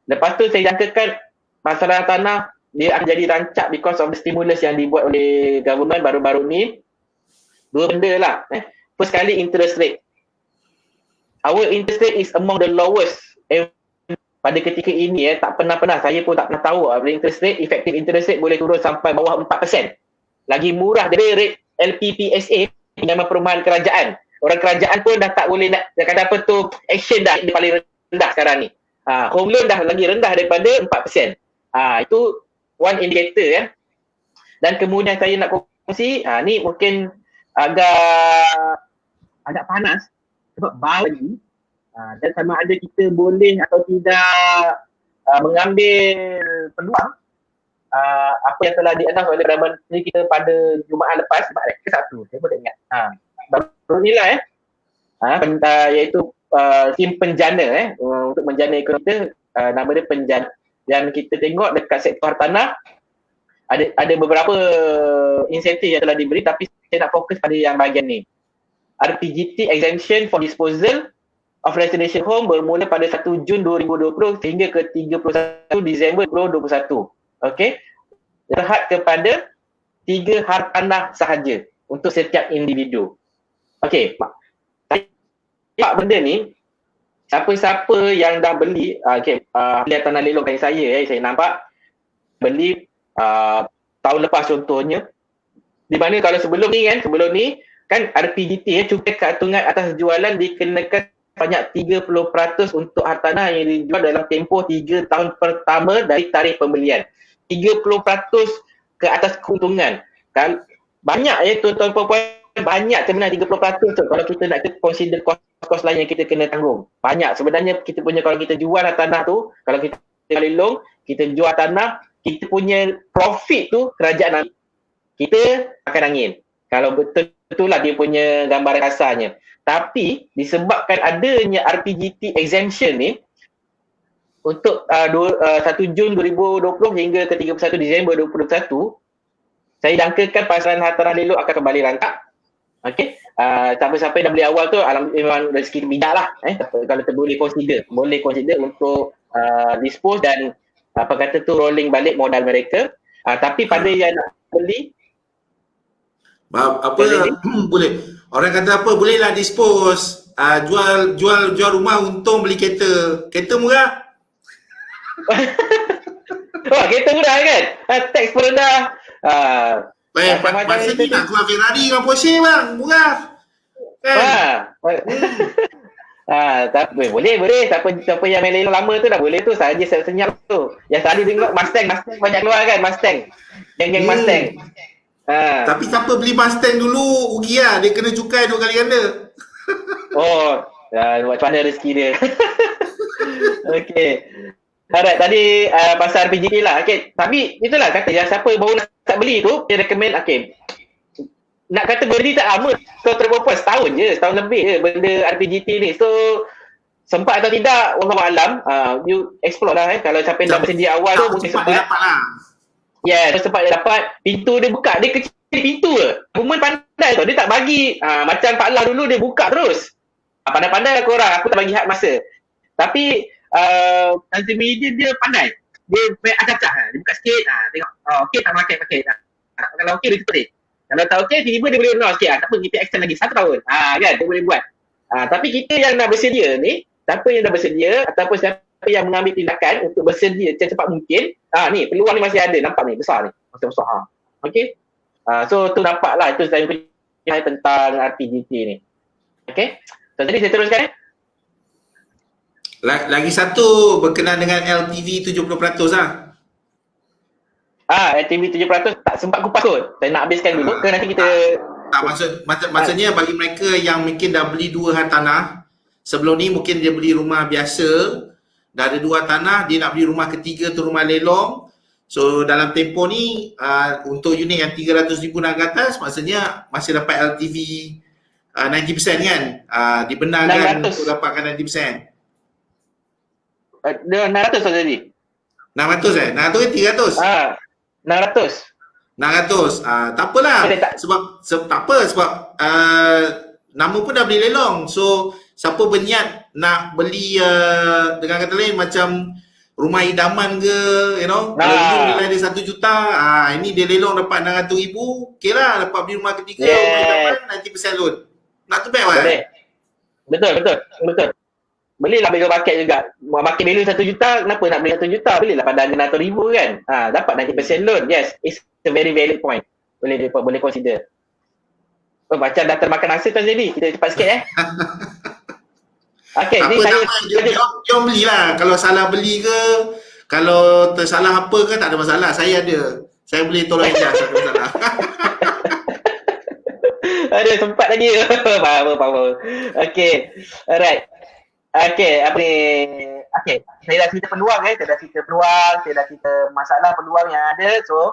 Lepas tu saya jangkakan pasaran tanah dia akan jadi rancak because of the stimulus yang dibuat oleh government baru-baru ni. Dua benda lah. First kali interest rate. Our interest rate is among the lowest pada ketika ini. Tak pernah saya pun tak pernah tahu interest rate, effective interest rate boleh turun sampai bawah 4%. Lagi murah dari rate LPPSA, Pinjaman Perumahan Kerajaan. orang kerajaan pun dah tak boleh nak kata apa tu, action dah dia paling rendah sekarang ni. Home loan dah lagi rendah daripada 4%. Itu one indicator ya. Dan kemudian saya nak kongsi, ni mungkin agak panas sebab baru ni, dan sama ada kita boleh atau tidak mengambil peluang apa yang telah di-announce oleh Perdana Menteri kita pada Jumaat lepas, sebab ke-1 saya boleh ingat. Baru ni lah iaitu tim penjana untuk menjana ekonomi kita, nama dia penjana. Dan kita tengok dekat sektor hartanah ada beberapa insentif yang telah diberi, tapi saya nak fokus pada yang bahagian ni. RPJT exemption for disposal of residential home bermula pada 1 Jun 2020 sehingga ke 31 Disember 2021. Okey. Terhad kepada 3 hartanah sahaja untuk setiap individu. Okey, Pak, benda ni siapa-siapa yang dah beli beli tanah lelong kayak saya nampak beli tahun lepas contohnya, di mana kalau sebelum ni kan RPJT cukai keuntungan atas jualan dikenakan banyak 30% untuk hartanah yang dijual dalam tempoh 3 tahun pertama dari tarikh pembelian. 30% ke atas keuntungan. Kan banyak tuan-tuan puan-puan, banyak sebenarnya 30% tu kalau kita nak consider kos-kos lain yang kita kena tanggung. Banyak sebenarnya kita punya, kalau kita jual tanah tu, kalau kita lelong, kita jual tanah, kita punya profit tu kerajaan kita akan angin. Kalau betul-betul lah dia punya gambaran kasarnya. Tapi disebabkan adanya RPJT exemption ni untuk 1 Jun 2020 hingga ke 31 Disember 2021, saya jangkakan pasaran hartanah lelong akan kembali rangkap. Okey, siapa-siapa yang dah beli awal tu memang rezeki bijak lah. Kalau kita boleh consider untuk dispose dan rolling balik modal mereka. Tapi pada yang nak beli boleh. Orang kata apa, bolehlah dispose, jual rumah untung beli kereta. Kereta murah. Kereta murah kan? Tax pun rendah. Masa ni nak keluar Ferrari dengan Porsche bang, murah. Kan? Tak boleh. Siapa yang main lelong lama tu dah boleh tu, saja senyap tu. Yang tadi tengok Mustang banyak keluar kan, Mustang. Geng-geng Mustang. Tapi siapa beli Mustang dulu rugi lah, dia kena cukai 2 kali ganda. Macam mana rezeki dia. Okey. Alright, tadi pasal RPJT lah. Okay. Tapi itulah kata yang siapa baru nak beli tu, dia recommend, nak kata benda ni tak lama. So terberapa setahun lebih je benda RPJT ni. So sempat atau tidak, wallahualam, you explore lah kalau siapa yang dah bersedia awal tu mungkin sempat dapat lah. Sempat dia dapat, pintu dia buka, dia kecil pintu je. Government pandai tau, dia tak bagi macam Pak Lah dulu dia buka terus. Pandai-pandai lah korang, aku tak bagi had masa. Tapi nanti media dia pandai. Dia main acak-acak, dia buka sikit, tengok, okey tak pakai. Kalau okey dia tutup dia. Kalau tak okey, tiba-tiba dia boleh no, okey, tak apa, kita extend lagi 1 tahun. Kan, dia boleh buat. Tapi kita yang nak bersedia ni, siapa yang dah bersedia ataupun siapa yang mengambil tindakan untuk bersedia secepat mungkin, ni peluang ni masih ada, nampak ni besar ni, masih besar. Okey. So tu nampaklah itu saya punya tentang RPJT ni. Okey. So jadi saya teruskan Lagi satu berkenaan dengan LTV 70% lah. LTV 70% tak sempat kupas kot. Saya nak habiskan dulu ke nanti kita maksudnya bagi mereka yang mungkin dah beli 2 hartanah, sebelum ni mungkin dia beli rumah biasa, dah ada 2 tanah, dia nak beli rumah ketiga tu rumah lelong. So dalam tempoh ni untuk unit yang 300,000 dan ke atas, maksudnya masih dapat LTV 90% kan, dibenarkan untuk dapatkan 90%. 600 tadi. 600 600 ke 300? 600. Tak apalah. Sebab tak apa, sebab nama pun dah beli lelong. So siapa berniat nak beli dengan kata lain macam rumah idaman ke, kalau dulu nilai dia 1 juta, ini dia lelong dapat 600,000, okey lah, dapat beli rumah ketiga, rumah idaman 90% loan. Nak tu baik kan? Betul. Belilah bigger bucket juga. Market value 1 juta, kenapa nak beli 1 juta? Belilah pada 600,000 kan. Dapat 90% loan. Yes, it's a very valid point. Boleh consider. macam dah termakan masa Tuan Zaidi. Kita cepat sikit Okay, Tak ni apa, saya tak apa. Jom belilah. Kalau salah beli ke, kalau tersalah apa ke, tak ada masalah. Saya ada. Saya boleh tolong adjust, tak ada masalah. ada sempat lagi. Power. Okay, alright. Okay, apa ni? Okay, saya dah cerita peluang saya dah cerita peluang, saya dah cerita masalah peluang yang ada. So,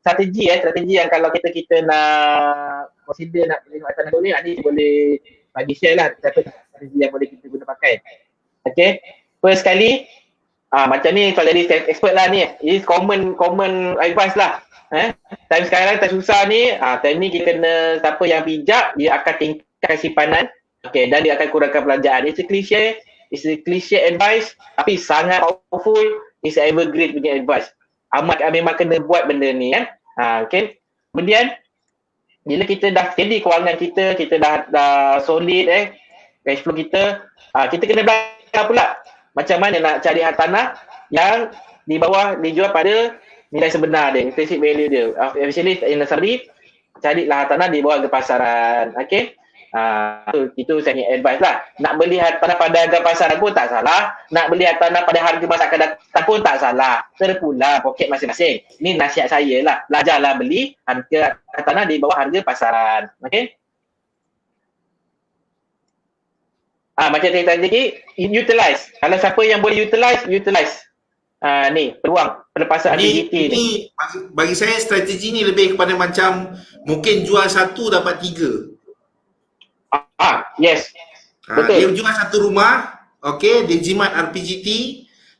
strategi yang kalau kita nak consider nak beli makanan dulu ni boleh bagi share lah strategi yang boleh kita guna pakai. Okay, first kali macam ni kalau jadi expert lah ni, is common advice lah. Time sekarang time susah ni, time ni kita kena, siapa yang bijak dia akan tingkatkan simpanan, okay, dan dia akan kurangkan belanjaan. It's a cliche advice tapi sangat powerful, it's evergreen punya advice. Memang kena buat benda ni okay. Kemudian bila kita dah steady kewangan kita dah solid cash flow kita kena belajar pula macam mana nak cari hartanah yang di bawah dijual pada nilai sebenar dia, intrinsic value dia. Especially in nursery, carilah hartanah di bawah harga pasaran. Okay, itu saya punya advice lah. Nak beli hartanah pada harga pasaran pun tak salah, nak beli hartanah pada harga masa akan datang pun tak salah, terpulang poket masing-masing. Ini nasihat saya lah, belajarlah beli hartanah di bawah harga pasaran. Okay, macam saya tadi lagi, utilize. Kalau siapa yang boleh utilize ni peluang pelepasan aktiviti ni. Bagi saya strategi ni lebih kepada macam mungkin jual satu dapat tiga. Yes. Betul. Dia jual satu rumah, okey, dia jimat RPGT.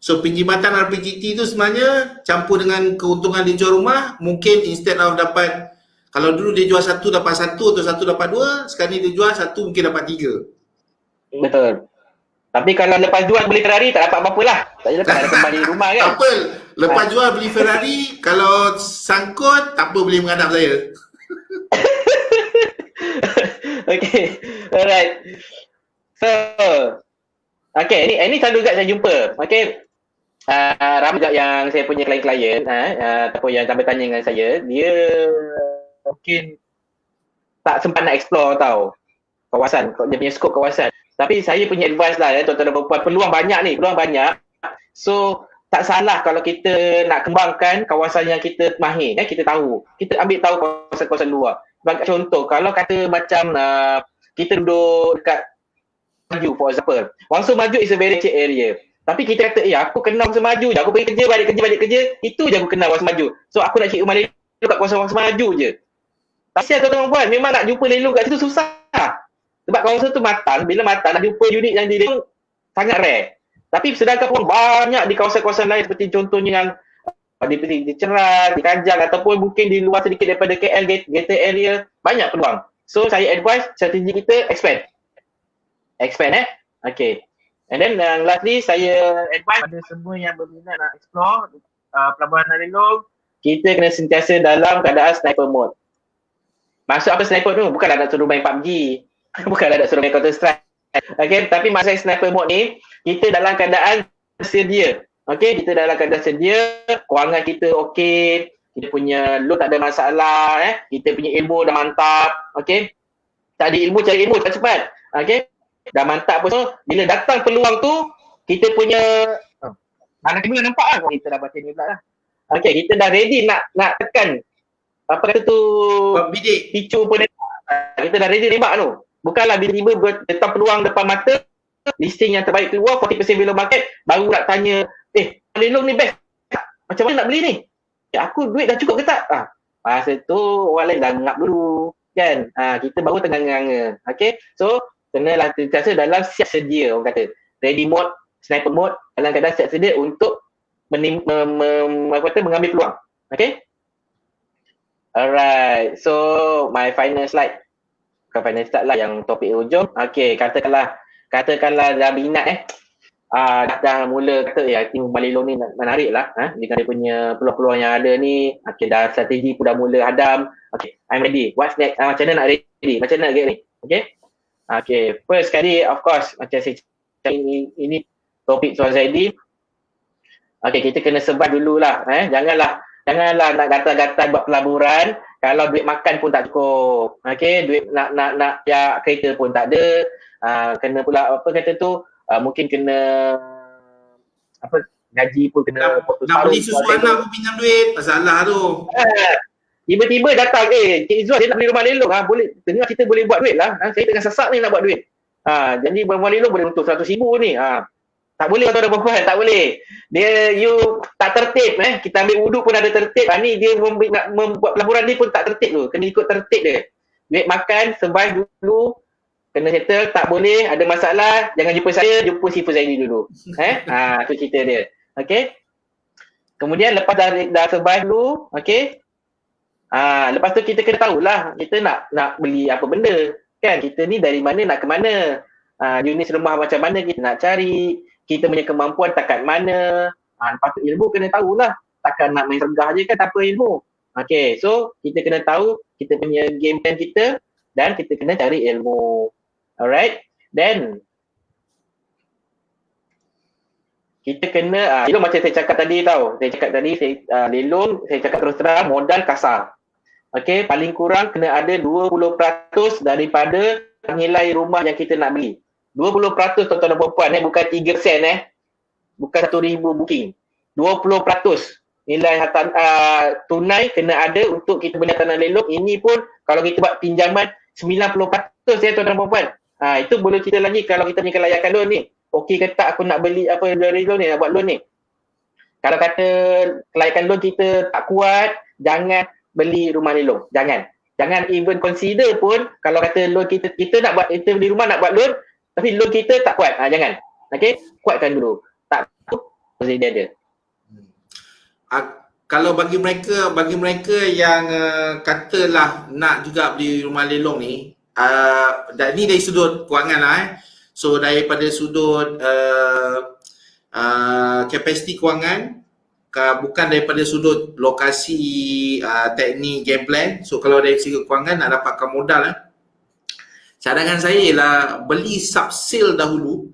So penjimatan RPGT tu sebenarnya campur dengan keuntungan dia jual rumah, mungkin instead of dapat, kalau dulu dia jual satu dapat satu atau satu dapat dua, sekarang ni dia jual satu mungkin dapat tiga. Betul. Tapi kalau lepas jual beli Ferrari tak dapat apa-apa lah. Tak lepas ada kembali rumah kan. Tak apa. Lepas jual beli Ferrari, kalau sangkut, tak apa boleh menghadap saya. Okay. Alright. So, okay, ini selalu juga saya jumpa. Okay. Ramai juga yang saya punya klien-klien ataupun yang sampai tanya dengan saya, dia mungkin tak sempat nak explore tau kawasan, dia punya skop kawasan. Tapi saya punya advice lah tuan-tuan dan puan-puan, peluang banyak. So tak salah kalau kita nak kembangkan kawasan yang kita mahir, kita tahu, kita ambil tahu kawasan-kawasan luar. Sebagai contoh, kalau kata macam kita duduk dekat Maju for example, Wangsa Maju is a very cheap area. Tapi kita kata, aku kenal Wangsa Maju je, aku pergi kerja, balik kerja, itu je aku kenal Wangsa Maju. So aku nak cari rumah lelong kat kawasan Wangsa Maju je. Tapi tuan-tuan puan, memang nak jumpa lelong kat situ susah. Sebab kawasan tu matang, bila matang nak jumpa unit yang di lelong sangat rare. Tapi sedangkan pun banyak di kawasan-kawasan lain seperti contohnya yang di Ceras, di Kajang ataupun mungkin di luar sedikit daripada KL, Greater area, banyak peluang. So saya advise strategi kita expand. Okay. And then lastly saya advise pada semua yang berminat nak explore pelabuhan Lelong, kita kena sentiasa dalam keadaan sniper mode. Maksud apa sniper tu? Bukanlah nak suruh main PUBG. Bukanlah nak suruh main Counter Strike. Okay, tapi maksud sniper mode ni, kita dalam keadaan sedia. Okay, kita dalam keadaan sedia, kewangan kita okey, kita punya load tak ada masalah, kita punya ilmu dah mantap, okay. Tak ada ilmu, cari ilmu cepat. Okay, dah mantap pun. So, bila datang peluang tu, kita punya mana kita nampak lah. Kita dah baca ni pula lah. Okay, kita dah ready nak tekan apa kata tu, picu pun kita dah ready tembak tu. Bukanlah bila-bila datang peluang depan mata, listing yang terbaik keluar, 40% below market, baru nak tanya, Lelong ni best, macam mana nak beli ni? Aku duit dah cukup ke tak? Masa tu orang lain dah ngap dulu kan. Kita baru tengah nganga. Okay, so kenalah sentiasa dalam siap sedia, orang kata ready mode, sniper mode, dalam keadaan siap sedia untuk mengambil peluang. Okay, alright, so my final slide, bukan final slide lah, yang topik hujung. Okay, katakanlah dah minat dah mula kata tim Rumah Lelong ni menarik lah dengan dia punya peluang-peluang yang ada ni. Okay, dah strategi pun dah mula hadam. Okay, I'm ready. What's next? Macam mana nak ready? Macam mana nak get ni? Okay, first kali of course macam saya cakap, ini topik Tuan Zaidi. Okay, kita kena sebat dululah. Janganlah nak gatal-gatal buat pelaburan. Kalau duit makan pun tak cukup. Okey, duit nak ya kereta pun tak ada. Kena pula apa kata tu, mungkin kena apa gaji pun kena potong Nak beli separuh. susu anak pun pinjam duit, masalah tu. Tiba-tiba datang, Cik Izzuan dia nak beli rumah lelong. Boleh, tengah kita boleh buat duit lah. Saya tengah sesak ni nak buat duit. Jadi rumah lelong boleh untuk 100,000 ni. Tak boleh tuan-tuan dan puan, tak boleh. Dia you tak tertib Kita ambil wuduk pun ada tertib. Ni dia nak membuat pelaburan ni pun tak tertib tu. Kena ikut tertib dia. Duit makan survive dulu. Kena settle, tak boleh, ada masalah, jangan jumpa saya, jumpa si Fuzaini dulu. Tu cerita dia. Okey. Kemudian lepas dah survive dulu, okey. Lepas tu kita kena tahulah kita nak beli apa benda. Kan kita ni dari mana nak ke mana. Unit rumah macam mana kita nak cari. Kita punya kemampuan takat mana. Lepas tu ilmu kena tahulah. Takkan nak main regah je kan tak apa ilmu. Okay, so kita kena tahu kita punya game plan kita dan kita kena cari ilmu. Alright, then kita kena, lelong macam saya cakap tadi lelong saya cakap terus terang modal kasar. Okay, paling kurang kena ada 20% daripada nilai rumah yang kita nak beli. 20% tuan-tuan dan puan-puan, bukan 3%, bukan 1,000 booking. 20% nilai tunai kena ada untuk kita beli tanah lelong. Ini pun kalau kita buat pinjaman 90% tuan-tuan dan puan-puan. Itu boleh kita lagi kalau kita punya kelayakan loan ni. Okey ke tak aku nak beli apa dari loan ni, nak buat loan ni. Kalau kata kelayakan loan kita tak kuat, jangan beli rumah lelong. Jangan even consider pun kalau kata loan kita nak buat, kita beli rumah nak buat loan tapi loan kita tak kuat. Jangan. Okey, kuatkan dulu. Tak presiden dia. Kalau bagi mereka yang katalah nak juga beli rumah lelong ni, dan ni dari sudut kewangan lah So daripada sudut kapasiti kewangan, bukan daripada sudut lokasi, teknik, game plan. So kalau dari segi kewangan nak dapatkan modal cadangan saya ialah beli subsale dahulu.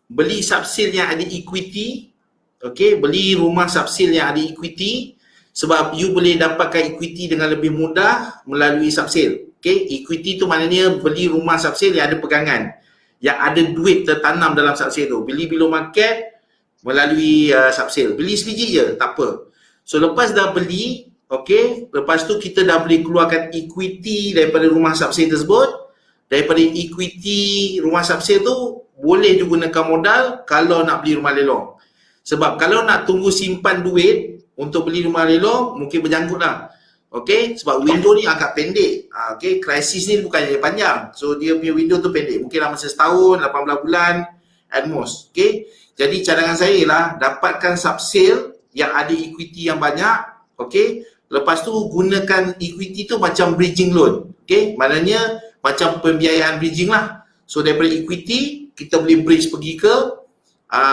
Beli subsale yang ada equity. Okay, beli rumah subsale yang ada equity sebab you boleh dapatkan equity dengan lebih mudah melalui subsale. Okay, equity tu maknanya beli rumah subsale yang ada pegangan, yang ada duit tertanam dalam subsale tu. Beli below market melalui subsale. Beli sebiji je, tak apa. So lepas dah beli, okay, lepas tu kita dah boleh keluarkan equity daripada rumah subsale tersebut. Daripada equity rumah subsale tu boleh digunakan modal kalau nak beli rumah lelong. Sebab kalau nak tunggu simpan duit untuk beli rumah lelong, mungkin berjanggut lah. Okay, sebab window ni agak pendek. Okay, krisis ni bukan yang panjang. So dia punya window tu pendek. Mungkin lah masa setahun, 18 bulan at most. Okay, jadi cadangan saya lah dapatkan subsale yang ada equity yang banyak. Okay, lepas tu gunakan equity tu macam bridging loan. Okay, maknanya macam pembiayaan bridging lah. So daripada equity, kita boleh bridge pergi ke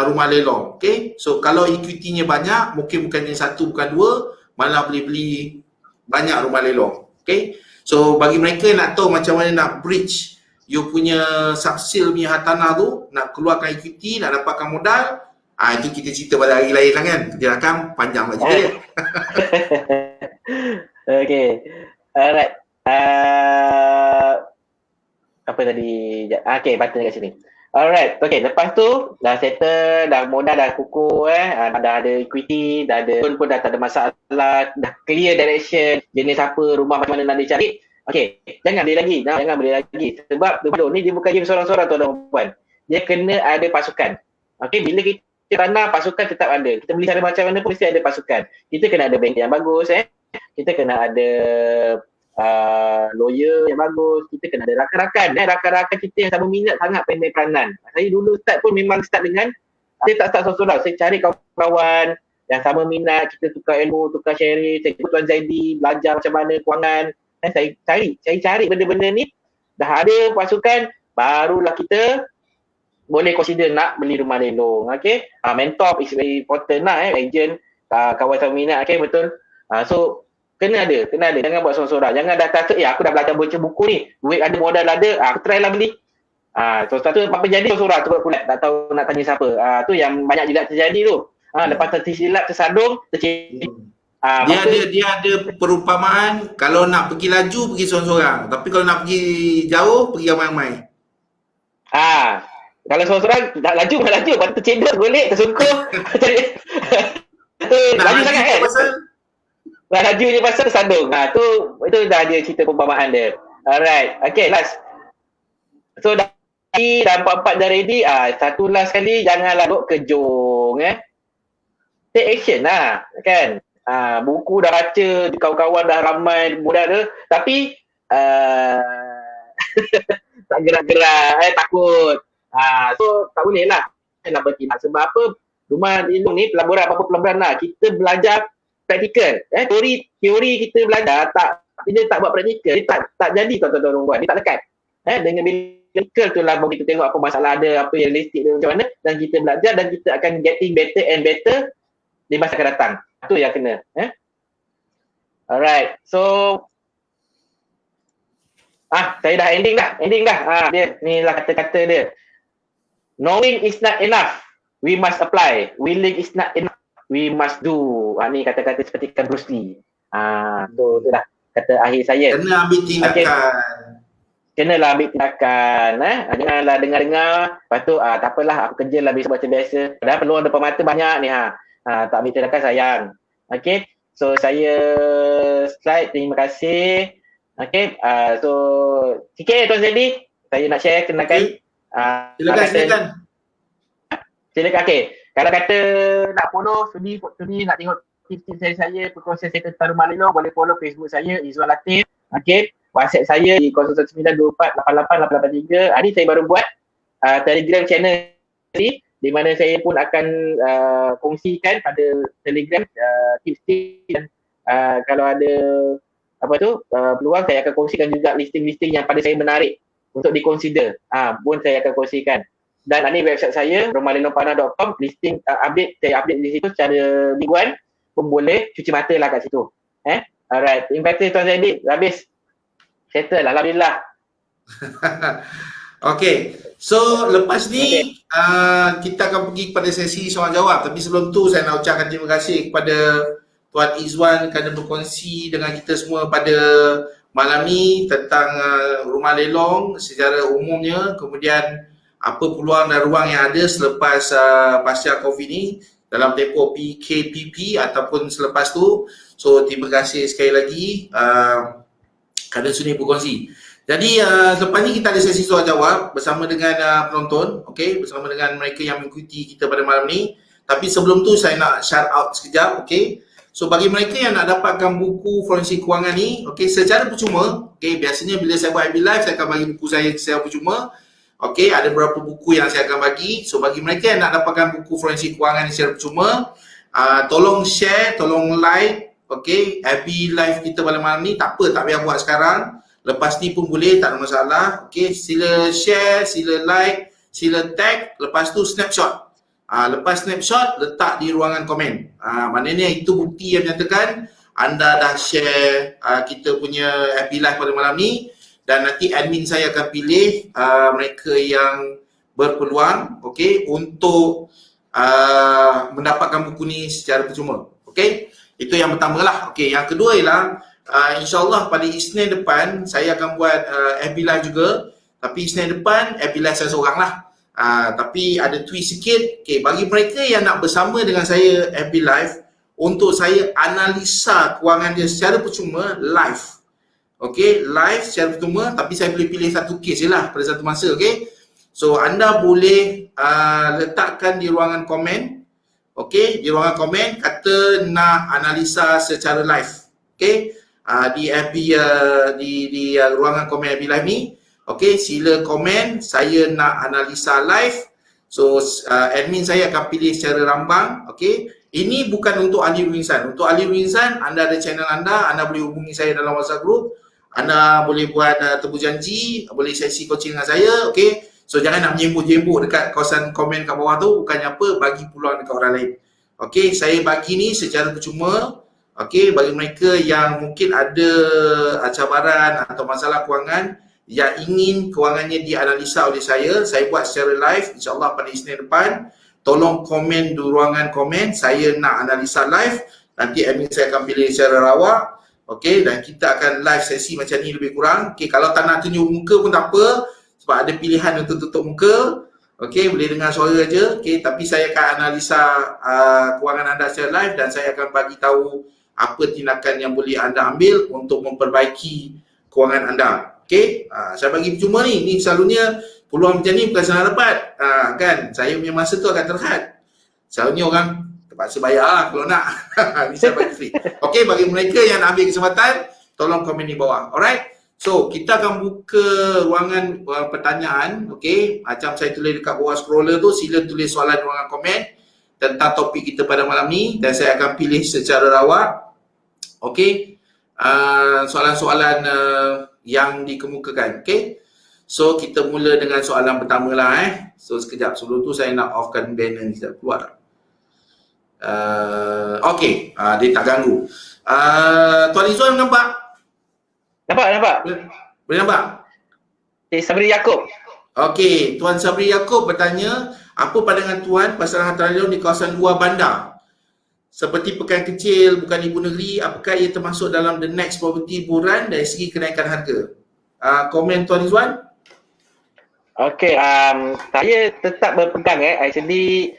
rumah lelong. Okay, so kalau equity-nya banyak, mungkin bukannya satu, bukan dua, malah boleh beli banyak rumah lelong. Okay, so bagi mereka nak tahu macam mana nak bridge you punya subsale punya hartanah tu, nak keluarkan equity, nak dapatkan modal, itu kita cerita pada hari lain lah kan. Dia rakam panjang lah cerita dia. Okay, alright. Apa tadi? Okay, button dekat sini. Alright, okay, lepas tu dah settle, dah modal dah kukuh, dah ada equity, dah ada pun dah tak ada masalah, dah clear direction, jenis apa, rumah macam mana nak dicari. Okay, jangan beli lagi, jangan beli lagi. Sebab ni dia bukan game seorang-seorang tuan dan puan. Dia kena ada pasukan. Okay, bila kita tanah, pasukan tetap ada. Kita beli cara macam mana pun mesti ada pasukan. Kita kena ada bank yang bagus, kita kena ada lawyer yang bagus, kita kena ada rakan-rakan rakan-rakan kita yang sama minat sangat pandai peranan. Saya dulu start pun memang start dengan, saya tak start seorang-seorang, saya cari kawan-kawan yang sama minat, kita tukar ilmu, tukar sharing. Saya ikut Tuan Zaidi, belajar macam mana kewangan, saya cari benda-benda ni. Dah ada pasukan, barulah kita boleh consider nak beli rumah lelong. Okay, mentor is very important lah, agent, kawan sama minat. Okay, betul. So kena ada, jangan buat sorang-sorang. Jangan dah kata, aku dah belajar baca buku ni, duit ada, modal ada, aku try lah beli. So satu apa jadi sorang tu pula, tak tahu nak tanya siapa. Tu yang banyak juga terjadi tu. Lepas tersilap, tersadung, tercedih. Dia ada perumpamaan, kalau nak pergi laju pergi seorang-seorang, tapi kalau nak pergi jauh pergi ramai-ramai. Kalau seorang-seorang nak laju bukan laju, lepas tu tercedok, golek, tersungkur. Laju sangat kan? Nak laju je pasal tersandung. Itu dah dia cerita perumpamaan dia. Alright. Okay, last. So dah 4 dah ready. Satu last kali, janganlah duk kejung. Take action lah. Kan? Buku dah baca, kawan-kawan dah ramai, mudah tu. Tapi tak gerak-gerak, takut. So tak boleh lah. Nak bertindak. Sebab apa? Rumah Lindung ni pelaburan apa-apa pelaburan lah. Kita belajar praktikal. Teori kita belajar dia tak buat praktikal, dia tak jadi tuan-tuan buat, dia tak lekat. Dengan praktikal tu lah kita tengok apa masalah ada, apa yang realistik dia macam mana, dan kita belajar dan kita akan getting better and better di masa akan datang. Itu yang kena. Alright. So saya dah ending dah. Dia ni lah kata-kata dia. Knowing is not enough. We must apply. Willing is not enough. We must do. Ni kata-kata seperti kan Bruce Lee. Tu dah kata akhir saya. Kena ambil tindakan. Kenalah ambil tindakan. Janganlah dengar-dengar. Lepas tu tak apalah, aku kerja lah biasa-biasa biasa. Padahal peluang depan mata banyak ni. Tak ambil tindakan sayang. Okay. So saya slide. Terima kasih. Okay. So sikit Tuan Zedi. Saya nak share kenalkan. Silakan. Okay. Kalau kata nak follow sudi nak tengok tips-tips saya, perkongsian saya tentang Rumah Lindung, boleh follow Facebook saya Izwan Latif. Okay. WhatsApp saya di 0192488883. Ni saya baru buat Telegram channel ni, di mana saya pun akan kongsikan pada Telegram tips-tips dan kalau ada peluang saya akan kongsikan juga listing-listing yang pada saya menarik untuk dikonsider. Pun saya akan kongsikan. Dan ni website saya rumahlindungpanah.com, listing update, saya update di situ secara mingguan pun boleh, cuci mata lah kat situ. Alright, terima kasih Tuan Zaidi. Habis settle lah, alhamdulillah. Okay, so lepas ni kita akan pergi kepada sesi soalan jawab. Tapi sebelum tu saya nak ucapkan terima kasih kepada Tuan Izwan kerana berkongsi dengan kita semua pada malam ni tentang Rumah Lelong secara umumnya, kemudian apa peluang dan ruang yang ada selepas pasca COVID ni dalam tempoh PKPP ataupun selepas tu. So terima kasih sekali lagi kerana sudi berkongsi. Jadi selepas ni kita ada sesi soal jawab bersama dengan penonton, okay, bersama dengan mereka yang mengikuti kita pada malam ni. Tapi sebelum tu saya nak shout out sekejap, okay. So bagi mereka yang nak dapatkan buku forensik kewangan ni, okay, secara percuma, okay, biasanya bila saya buat FB Live saya akan bagi buku saya secara percuma. Okay, ada beberapa buku yang saya akan bagi. So bagi mereka yang nak dapatkan buku forensik kewangan ni secara percuma, tolong share, tolong like, okay, FB Live kita pada malam ni. Tak apa, tak payah buat sekarang. Lepas ni pun boleh, tak ada masalah. Okay, sila share, sila like, sila tag. Lepas tu snapshot. Lepas snapshot, letak di ruangan komen. Maknanya itu bukti yang menyatakan anda dah share kita punya FB Live pada malam ni. Dan nanti admin saya akan pilih mereka yang berpeluang, okay, untuk mendapatkan buku ni secara percuma. Okay, itu yang pertama lah. Okay, yang kedua ialah InsyaAllah pada Isnin depan saya akan buat FB Live juga. Tapi Isnin depan FB Live saya seorang lah. Tapi ada twist sikit. Okay, bagi mereka yang nak bersama dengan saya FB Live, untuk saya analisa kewangan dia secara percuma live. Okay, live secara percuma, tapi saya boleh pilih satu kes je lah pada satu masa. Okay, so anda boleh letakkan di ruangan komen. Okay, di ruangan komen kata nak analisa secara live. Okay, di FB di ruangan komen FB Live ni. Okay, sila komen saya nak analisa live. So admin saya akan pilih secara rambang. Okay, ini bukan untuk ahli rinsan. Untuk ahli rinsan, anda ada channel anda boleh hubungi saya dalam WhatsApp group. Anda boleh buat temu janji, boleh sesi coaching dengan saya. Okay, so jangan nak menjembuk-jembuk dekat kawasan komen kat bawah tu. Bukannya apa, bagi peluang dekat orang lain. Okay, saya bagi ni secara percuma. Okay, bagi mereka yang mungkin ada cabaran atau masalah kewangan yang ingin kewangannya dianalisa oleh saya buat secara live insyaAllah pada Isnin depan. Tolong komen di ruangan komen, saya nak analisa live. nanti admin saya akan pilih secara rawak. Okey, dan kita akan live sesi macam ni lebih kurang. Okey, kalau tak nak tunjuk muka pun tak apa, sebab ada pilihan untuk tutup muka. Okey, boleh dengar suara je. Okey, tapi saya akan analisa kewangan anda secara live dan saya akan bagi tahu apa tindakan yang boleh anda ambil untuk memperbaiki kewangan anda. Okey, saya bagi percuma ni. Ni selalunya peluang macam ni bukan senang dapat. Kan, saya punya masa tu akan terhad. Selalunya orang terpaksa bayar lah kalau nak. Ni saya bagi free. Okey, bagi mereka yang nak ambil kesempatan, tolong komen di bawah. Alright? So, kita akan buka ruangan pertanyaan. Okey, macam saya tulis dekat bawah scroller tu, sila tulis soalan di ruangan komen tentang topik kita pada malam ni dan saya akan pilih secara rawak. Okey, soalan-soalan yang dikemukakan. Okey, so kita mula dengan soalan pertama lah. So, sekejap. Sebelum tu saya nak offkan banner ni. Sekejap, keluar tak? Okey, dia tak ganggu. Tuan Izzuan nampak? Nampak? Boleh nampak? Sabri Yaakob. Okey, Tuan Sabri Yaakob bertanya, apa pandangan Tuan pasaran hartanah leong di kawasan luar bandar? Seperti Pekan Kecil, bukan ibu negeri, apakah ia termasuk dalam the next property buran dari segi kenaikan harga? Komen Tuan Izzuan? Okey, saya tetap berpegang actually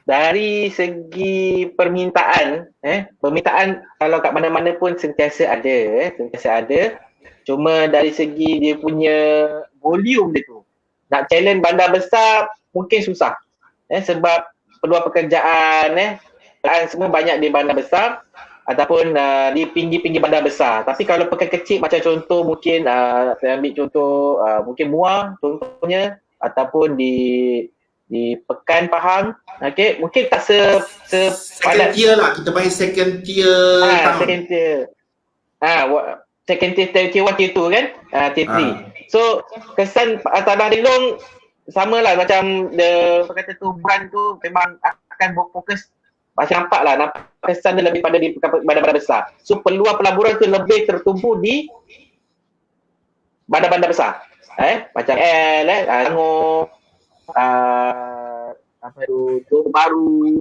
dari segi permintaan kalau kat mana-mana pun sentiasa ada. Cuma dari segi dia punya volume dia tu, nak challenge bandar besar mungkin susah. Sebab peluang pekerjaan semua banyak di bandar besar ataupun di pinggir-pinggir bandar besar. Tapi kalau pekan kecil macam contoh mungkin saya ambil contoh mungkin Muar contohnya, ataupun di Pekan Pahang, okey, mungkin tak second tier lah, kita panggil second tier. Second tier, tier 1, tier 2 kan, tier 3. So kesan tanah Delong samalah macam kata tu, brand tu memang akan berfokus, masih nampak kesan dia lebih pada di bandar-bandar besar. So peluang pelaburan tu lebih tertumpu di bandar-bandar besar, macam Selangor, Johor Bahru,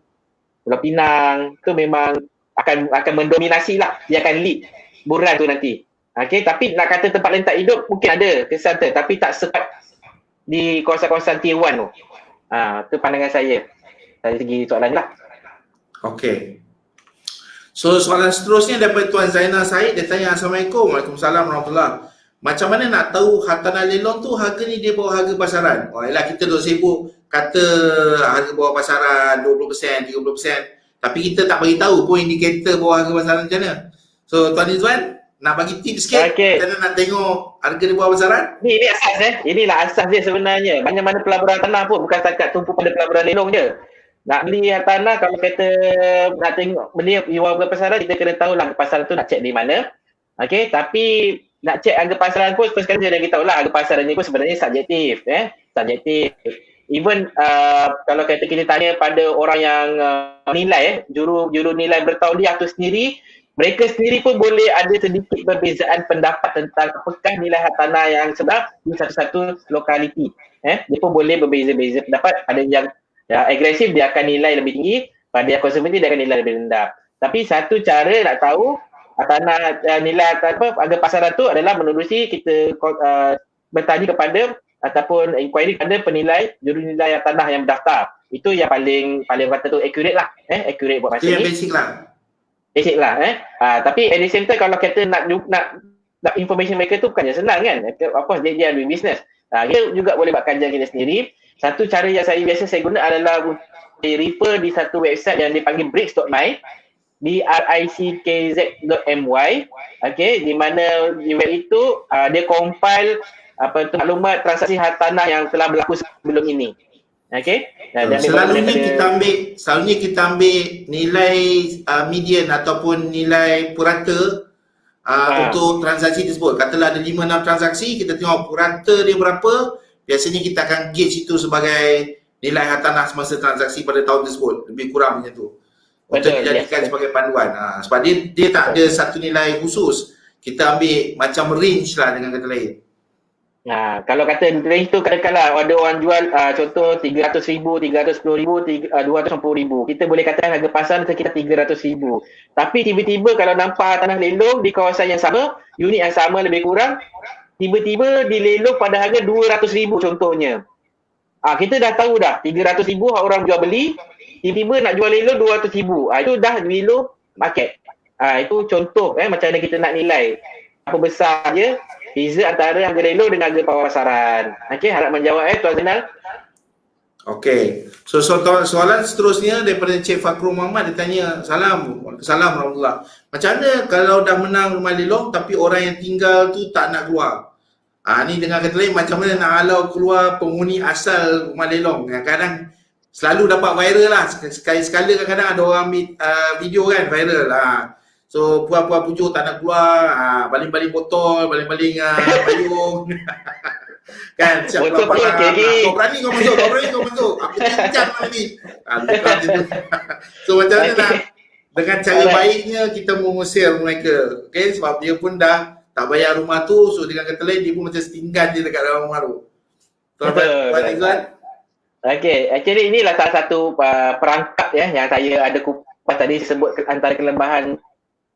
Pulau Pinang, tu memang akan mendominasi lah, dia akan lead buran tu nanti. Okey, tapi nak kata tempat lain tak hidup, mungkin ada kesan tu, tapi tak sekuat di kawasan-kawasan tier 1 tu. Tu pandangan saya dari segi soalan lah. Okey. So soalan seterusnya daripada Tuan Zainal Said, dia tanya, Assalamualaikum. Waalaikumsalam warahmatullahi. Macam mana nak tahu hartanah leong tu harga ni dia bawah harga pasaran? Yalah, kita duk sibuk kata harga bawah pasaran 20%, 30%. Tapi kita tak bagi tahu pun indikator bawah harga pasaran macam mana. So Tuan Izzuan, nak bagi tips sikit macam mana nak tengok harga di bawah pasaran? Ini asas inilah asas dia sebenarnya. Mana-mana pelaburan tanah pun bukan setakat tumpu pada pelaburan leong je. Nak beli tanah, kalau kata nak tengok beli di bawah harga pasaran, kita kena tahu lah harga pasaran tu nak cek di mana. Okey, tapi nak cek harga pasaran pun first kali dia beritahu lah harga pasaran ni pun sebenarnya subjektif, subjektif. Even kalau kata kita tanya pada orang yang nilai, juru nilai bertauliah tu sendiri, mereka sendiri pun boleh ada sedikit perbezaan pendapat tentang apakah nilai hartanah yang sebenar di satu-satu lokaliti. Dia pun boleh berbeza-beza pendapat. Ada yang agresif, dia akan nilai lebih tinggi, pada yang konservatif dia akan nilai lebih rendah. Tapi satu cara nak tahu tanah nilai harga pasaran tu adalah menerusi kita bertanya kepada ataupun inquiry kepada penilai juru nilai tanah yang berdaftar. Itu yang paling kata tu accurate lah, accurate buat masa ni. Basic lah. Tapi at the same time kalau kita nak information mereka tu bukannya senang kan. Apa dia doing business. Kita juga boleh buat kajian kita sendiri. Satu cara yang biasa saya guna adalah refer di satu website yang dipanggil bricks.my, brickz.my. Okey, di mana di web itu dia compile maklumat transaksi hartanah yang telah berlaku sebelum ini. Okey. Selalunya kita ambil nilai median ataupun nilai purata untuk transaksi tersebut. Katalah ada 5-6 transaksi, kita tengok purata dia berapa, biasanya kita akan gauge itu sebagai nilai hartanah semasa transaksi pada tahun tersebut, lebih kurang macam tu. Untuk dijadikan sebagai panduan. Sebab dia tak ada satu nilai khusus. Kita ambil macam range lah dengan kata lain. Kalau kata range tu katakanlah ada orang jual contoh 300,000, 310,000, 250,000. Kita boleh katakan harga pasar sekitar 300,000. Tapi tiba-tiba kalau nampak tanah lelong di kawasan yang sama, unit yang sama lebih kurang, tiba-tiba dilelong pada harga 200,000 contohnya. Kita dah tahu dah 300,000 orang jual beli, tiba-tiba nak jual lelong 200,000. Itu dah below market. Itu contoh macam mana kita nak nilai apa besar je beza antara harga lelong dengan harga pasaran. Okey, harap menjawab Tuan Zainal. Okey. So soalan seterusnya daripada Cik Fakrul Muhammad, dia tanya, Assalamualaikum warahmatullahi. Macam mana kalau dah menang rumah lelong tapi orang yang tinggal tu tak nak keluar? Ni dengan kata lain, macam mana nak halau keluar penghuni asal rumah lelong? Kadang selalu dapat viral lah. Sekali-sekala kadang-kadang ada orang ambil video kan viral lah. So puan-puan pujuk tak nak keluar, baling-baling botol, baling-baling payung. Kan, siap Botol keluar payung, okey. kau berani kau masuk. Aku cincang lagi. So macam mana nak dengan cara baiknya kita mengusir mereka. Okay, sebab dia pun dah tak bayar rumah tu, so dengan kata lain dia pun macam setinggan je dekat dalam rumah tu. Tuan Izzuan. Okey, actually inilah salah satu perangkap yang saya ada kupas tadi sebut antara kelemahan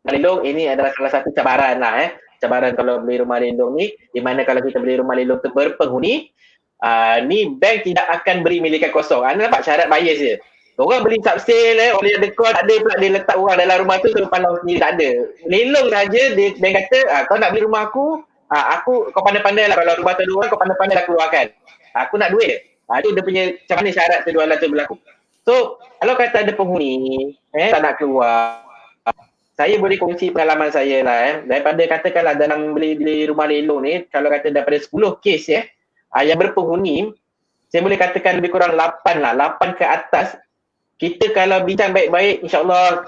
lelong. Ini adalah salah satu cabaran lah cabaran kalau beli rumah lelong ni, di mana kalau kita beli rumah lelong tu berpenghuni, ni bank tidak akan beri milikan kosong. Anda nampak syarat bias je. Orang beli subsale oleh ada kod, ada pula dia letak orang dalam rumah tu terus pandang sendiri, tak ada. Lelong saja dia bank kata kau nak beli rumah aku, kau pandai-pandai lah, kalau rumah tu ada orang kau pandai-pandai lah keluarkan. Aku nak duit. Itu dia punya macam mana syarat penjualan tu berlaku. So kalau kata ada penghuni tak nak keluar, saya boleh kongsi pengalaman saya lah daripada katakanlah dalam beli rumah lelong ni, kalau kata daripada 10 kes yang berpenghuni, saya boleh katakan lebih kurang 8 ke atas. Kita kalau bincang baik-baik, insyaAllah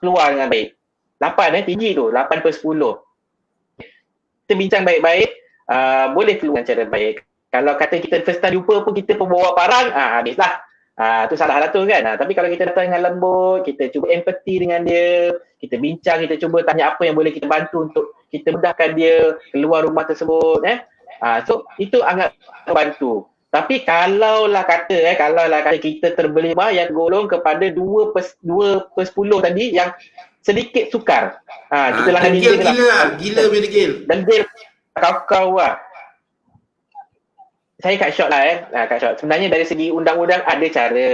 keluar dengan baik. 8 tinggi tu, 8 per 10. Kita bincang baik-baik, boleh keluar dengan cara baik. Kalau kata kita first time jumpa pun kita pun bawa barang, habislah. Tu salah lah tu kan. Tapi kalau kita datang dengan lembut, kita cuba empathy dengan dia, kita bincang, kita cuba tanya apa yang boleh kita bantu untuk kita mudahkan dia keluar rumah tersebut. So itu agak membantu. Tapi kalaulah kata kita terbeli rumah yang golong kepada 2 per 10 tadi yang sedikit sukar. Kita lah gila degil. Degil kau lah. Saya cut short lah cut short. Sebenarnya dari segi undang-undang ada cara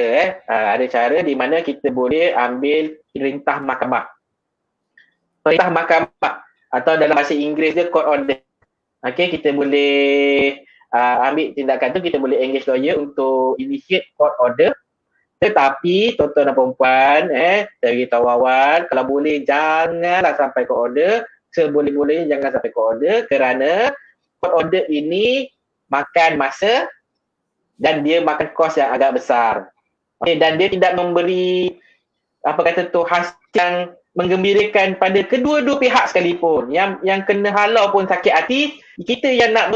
ada cara di mana kita boleh ambil perintah mahkamah. Perintah mahkamah atau dalam bahasa Inggeris dia court order. Okey, kita boleh ambil tindakan tu, kita boleh engage lawyer untuk initiate court order. Tetapi tuan-tuan dan puan-puan dari tawawan, kalau boleh janganlah sampai court order. Seboleh-bolehnya jangan sampai court order, kerana court order ini makan masa dan dia makan kos yang agak besar. Dan dia tidak memberi hasil yang menggembirakan pada kedua-dua pihak sekalipun. Yang kena halau pun sakit hati, kita yang nak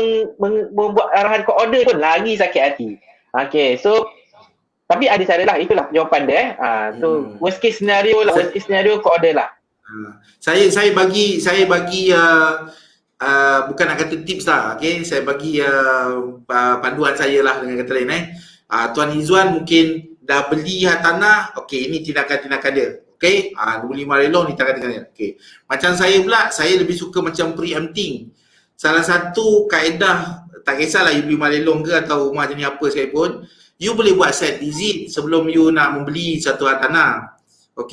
membuat arahan court order pun lagi sakit hati. So tapi ada cara lah, itulah jawapan dia. So worst case scenario court order lah. Saya bagi bukan nak kata tips lah, saya bagi panduan saya lah dengan kata lain. Tuan Izzuan mungkin dah beli tanah, ini tindakan-tindakan dia. Beli rumah lelong ni tindakan-tindakan dia. Macam saya pula, saya lebih suka macam preempting. Salah satu kaedah, tak kisahlah you beli rumah lelong ke atau rumah jenis apa sekalipun, you boleh buat set visit sebelum you nak membeli satu tanah.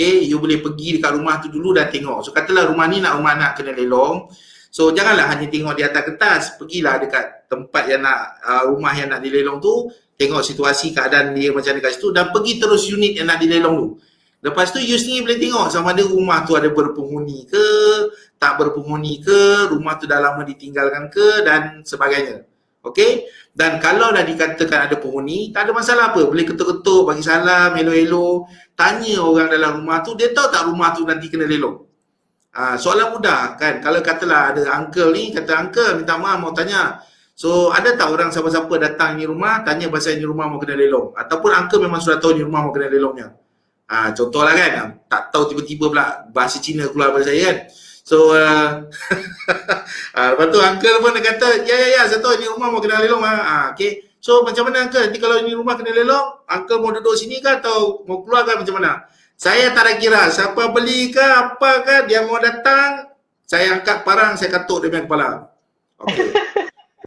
You boleh pergi dekat rumah tu dulu dan tengok. So katalah rumah ni rumah nak kena lelong. So janganlah hanya tengok di atas kertas, pergilah dekat tempat yang nak rumah yang nak dilelong tu, tengok situasi keadaan dia macam mana kat situ, dan pergi terus unit yang nak dilelong tu. Lepas tu you sendiri boleh tengok sama ada rumah tu ada berpenghuni ke, tak berpenghuni ke, rumah tu dah lama ditinggalkan ke, dan sebagainya. Dan kalau dah dikatakan ada penghuni, tak ada masalah apa, boleh ketuk-ketuk, bagi salam, hello, tanya orang dalam rumah tu, dia tahu tak rumah tu nanti kena lelong. Soalan mudah kan. Kalau katalah ada uncle ni, kata uncle minta maaf mau tanya, so ada tak orang siapa-siapa datang ni rumah tanya pasal ni rumah mau kena lelong, ataupun uncle memang sudah tahu ni rumah mau kena lelongnya. Contohlah kan, tak tahu tiba-tiba pula bahasa Cina keluar pada saya kan. So lepas tu uncle pun dia kata, ya, saya tahu ni rumah mau kena lelong. Okay. So macam mana uncle? Nanti kalau ni rumah kena lelong, uncle mau duduk sini ke atau mau keluar ke macam mana? Saya tak ada kira siapa beli ke apa ke, dia mau datang, saya angkat parang, saya katuk dia punya kepala. Okay.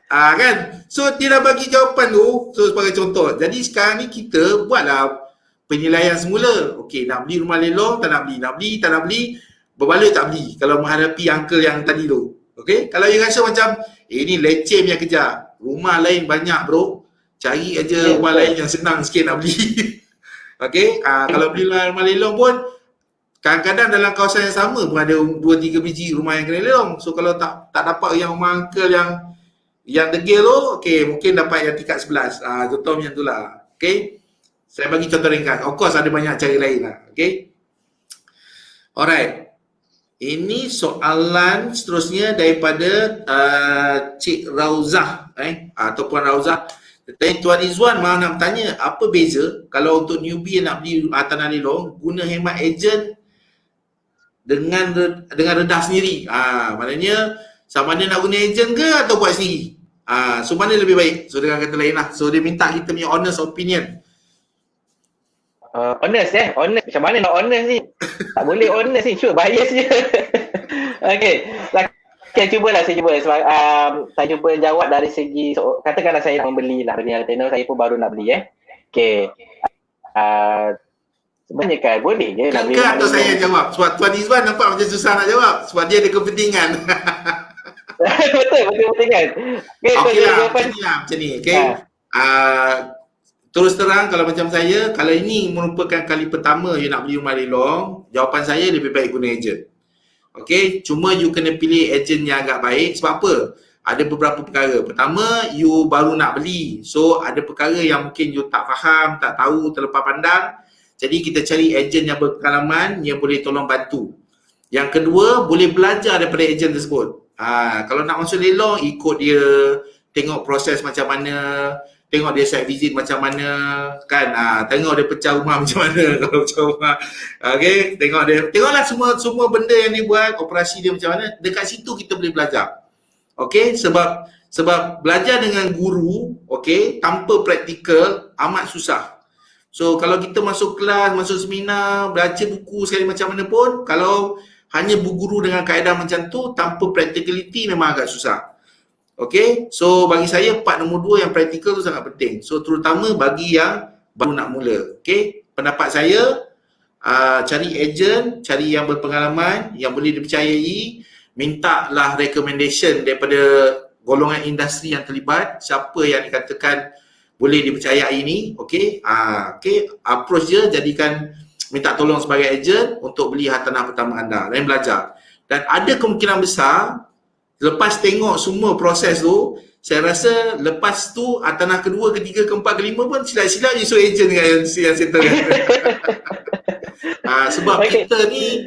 Kan? So dia dah bagi jawapan tu, so sebagai contoh. Jadi sekarang ni kita buatlah penilaian semula. Okey, nak beli rumah lelong, tak nak beli, tak nak beli, berbaloi tak beli kalau menghadapi uncle yang tadi tu. Okey, kalau you rasa macam ni leceh punya kerja, rumah lain banyak bro, cari aja rumah lain yang senang sikit nak beli. Okey, kalau beli rumah lelong pun kadang-kadang dalam kawasan yang sama pun ada 2-3 biji rumah yang kena lelong. So kalau tak dapat yang rumah uncle yang degil tu, okey, mungkin dapat yang tingkat 11. Contoh macam tu lah. Okey. Saya bagi contoh ringkas. Of course ada banyak cara lain lah. Okey. Alright. Ini soalan seterusnya daripada Cik Rauzah ataupun Rauzah. Tuan Izwan mahu nak bertanya, apa beza kalau untuk newbie nak beli tanah lelong guna hemat ejen dengan redah sendiri? Maknanya sama ada nak guna ejen ke atau buat sendiri? So mana lebih baik? So dengan kata lain lah. So dia minta kita punya honest opinion. Honest honest. Macam mana nak honest ni? Tak boleh honest ni. Cuma bias je. Okay. Saya cuba sebab saya cuba jawab dari segi, katakanlah saya nak membeli lah benda tenor, saya pun baru nak beli Okay. Sebenarnya kan boleh je nak beli. Kan atau saya jawab? Sebab Tuan Izwan nampak macam susah nak jawab sebab dia ada kepentingan. betul kan. Okey lah, macam ni. Okay. Terus terang kalau macam saya, kalau ini merupakan kali pertama you nak beli rumah lelong, jawapan saya lebih baik guna ejen. Okay, cuma you kena pilih ejen yang agak baik. Sebab apa? Ada beberapa perkara. Pertama, you baru nak beli. So, ada perkara yang mungkin you tak faham, tak tahu, terlepas pandang. Jadi, kita cari ejen yang berpengalaman, yang boleh tolong bantu. Yang kedua, boleh belajar daripada ejen tersebut. Kalau nak masuk lelong, ikut dia, tengok proses macam mana, tengok dia site visit macam mana, kan, tengok dia pecah rumah macam mana kalau pecah rumah. Okay, tengoklah semua benda yang dia buat, operasi dia macam mana. Dekat situ kita boleh belajar. Okay, sebab belajar dengan guru, okay, tanpa praktikal amat susah. So kalau kita masuk kelas, masuk seminar, baca buku sekali macam mana pun, kalau hanya berguru dengan kaedah macam tu tanpa practicality memang agak susah. Okay, so bagi saya part nombor 2 yang praktikal tu sangat penting. So terutama bagi yang baru nak mula. Okay, pendapat saya, cari ejen, cari yang berpengalaman, yang boleh dipercayai, mintalah recommendation daripada golongan industri yang terlibat, siapa yang dikatakan boleh dipercayai ni. Okay, approach je, minta tolong sebagai ejen untuk beli hartanah pertama anda dan belajar. Dan ada kemungkinan besar lepas tengok semua proses tu, saya rasa lepas tu hartanah kedua, ketiga, keempat, kelima pun silap-silap isu ejen yang settle. Sebab kita ni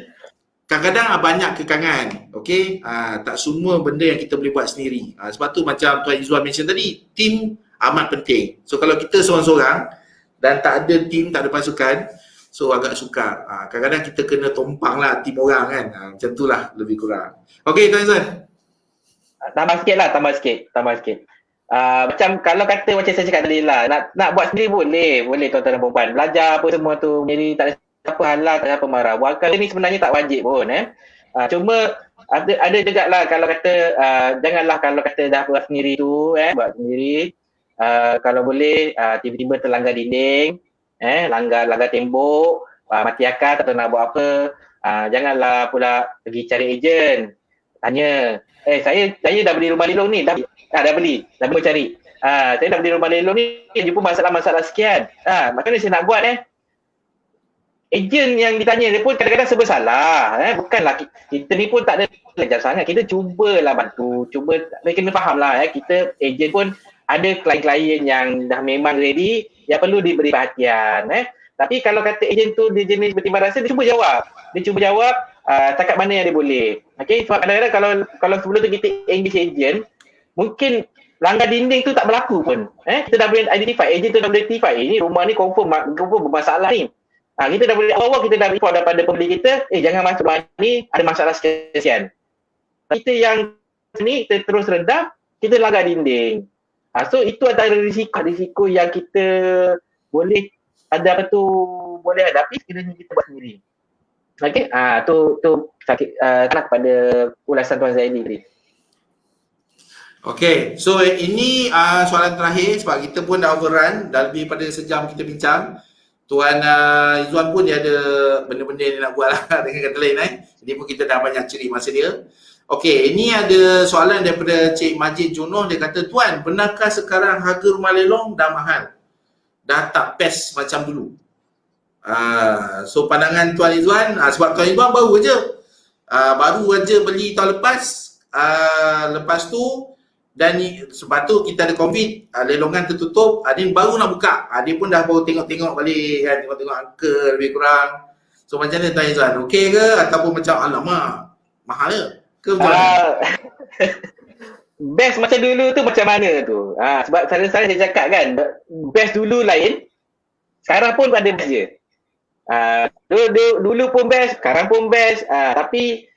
kadang-kadang banyak kekangan. Okay, tak semua benda yang kita boleh buat sendiri. Sebab tu macam Tuan Izwan mention tadi, team amat penting. So kalau kita seorang-seorang dan tak ada team, tak ada pasukan, so agak sukar. Kadang-kadang kita kena tompang lah tim orang kan. Macam tu lah lebih kurang. Okay Tuan Izwan. Tambah sikit. Macam kalau kata macam saya cakap tadi lah, nak buat sendiri boleh tuan-tuan dan puan-puan. Belajar apa semua tu, jadi tak ada siapa halal, tak ada siapa marah. Wakil ni sebenarnya tak wajib pun. Cuma ada juga lah kalau kata, janganlah kalau kata dah buat sendiri tu, buat sendiri. Kalau boleh tiba-tiba terlanggar dinding, langgar tembok, mati akal, tak tahu nak buat apa. Janganlah pula pergi cari ejen. Tanya, saya dah beli rumah lelong ni, dah beli cari. Saya dah beli rumah lelong ni, jumpa masalah-masalah sekian. Macam mana saya nak buat ejen yang ditanya dia pun kadang-kadang serba salah. Bukanlah kita ni pun tak ada belajar sangat. Kita cubalah bantu, kena faham lah. Kita ejen pun ada klien-klien yang dah memang ready, yang perlu diberi perhatian. Tapi kalau kata ejen tu dia jenis bertimbang rasa, dia cuba jawab takat mana yang dia boleh. Okay, sebab kadang-kadang kalau sebelum tu kita engage ejen, mungkin langgar dinding tu tak berlaku pun. Kita dah boleh identify, ejen tu dah boleh identify, ini rumah ni confirm bermasalah ni. Kita dah boleh awal kita dah report daripada pembeli kita, jangan masuk rumah ni, ada masalah sekian. kita yang ni kita terus redam, kita langgar dinding. So itu antara risiko yang kita boleh boleh hadapi sekiranya kita buat sendiri. Okey, tu sakit kepada ulasan Tuan Zaidi tadi. Okay, so ini soalan terakhir sebab kita pun dah overrun, dah lebih pada sejam kita bincang. Tuan Izzuan pun dia ada benda-benda yang nak buat lah dengan kata lain Jadi pun kita dah banyak curi masa dia. Okey, ini ada soalan daripada Cik Majid Junoh. Dia kata, Tuan, benarkah sekarang harga rumah lelong dah mahal? Dah tak best macam dulu? So pandangan Tuan Izzuan, sebab Tuan Izzuan baru aja beli tahun lepas. Lepas tu dan sebab tu kita ada COVID, lelongan tertutup, dia baru nak buka, dia pun dah baru tengok-tengok balik kan, tengok-tengok angka lebih kurang. So macam mana Tuan Izzuan, okey ke ataupun macam alamak mahal ke macam mana? Best macam dulu tu macam mana tu? Sebab saya cakap kan, best dulu lain, sekarang pun ada best je. Dulu pun best, sekarang pun best, tapi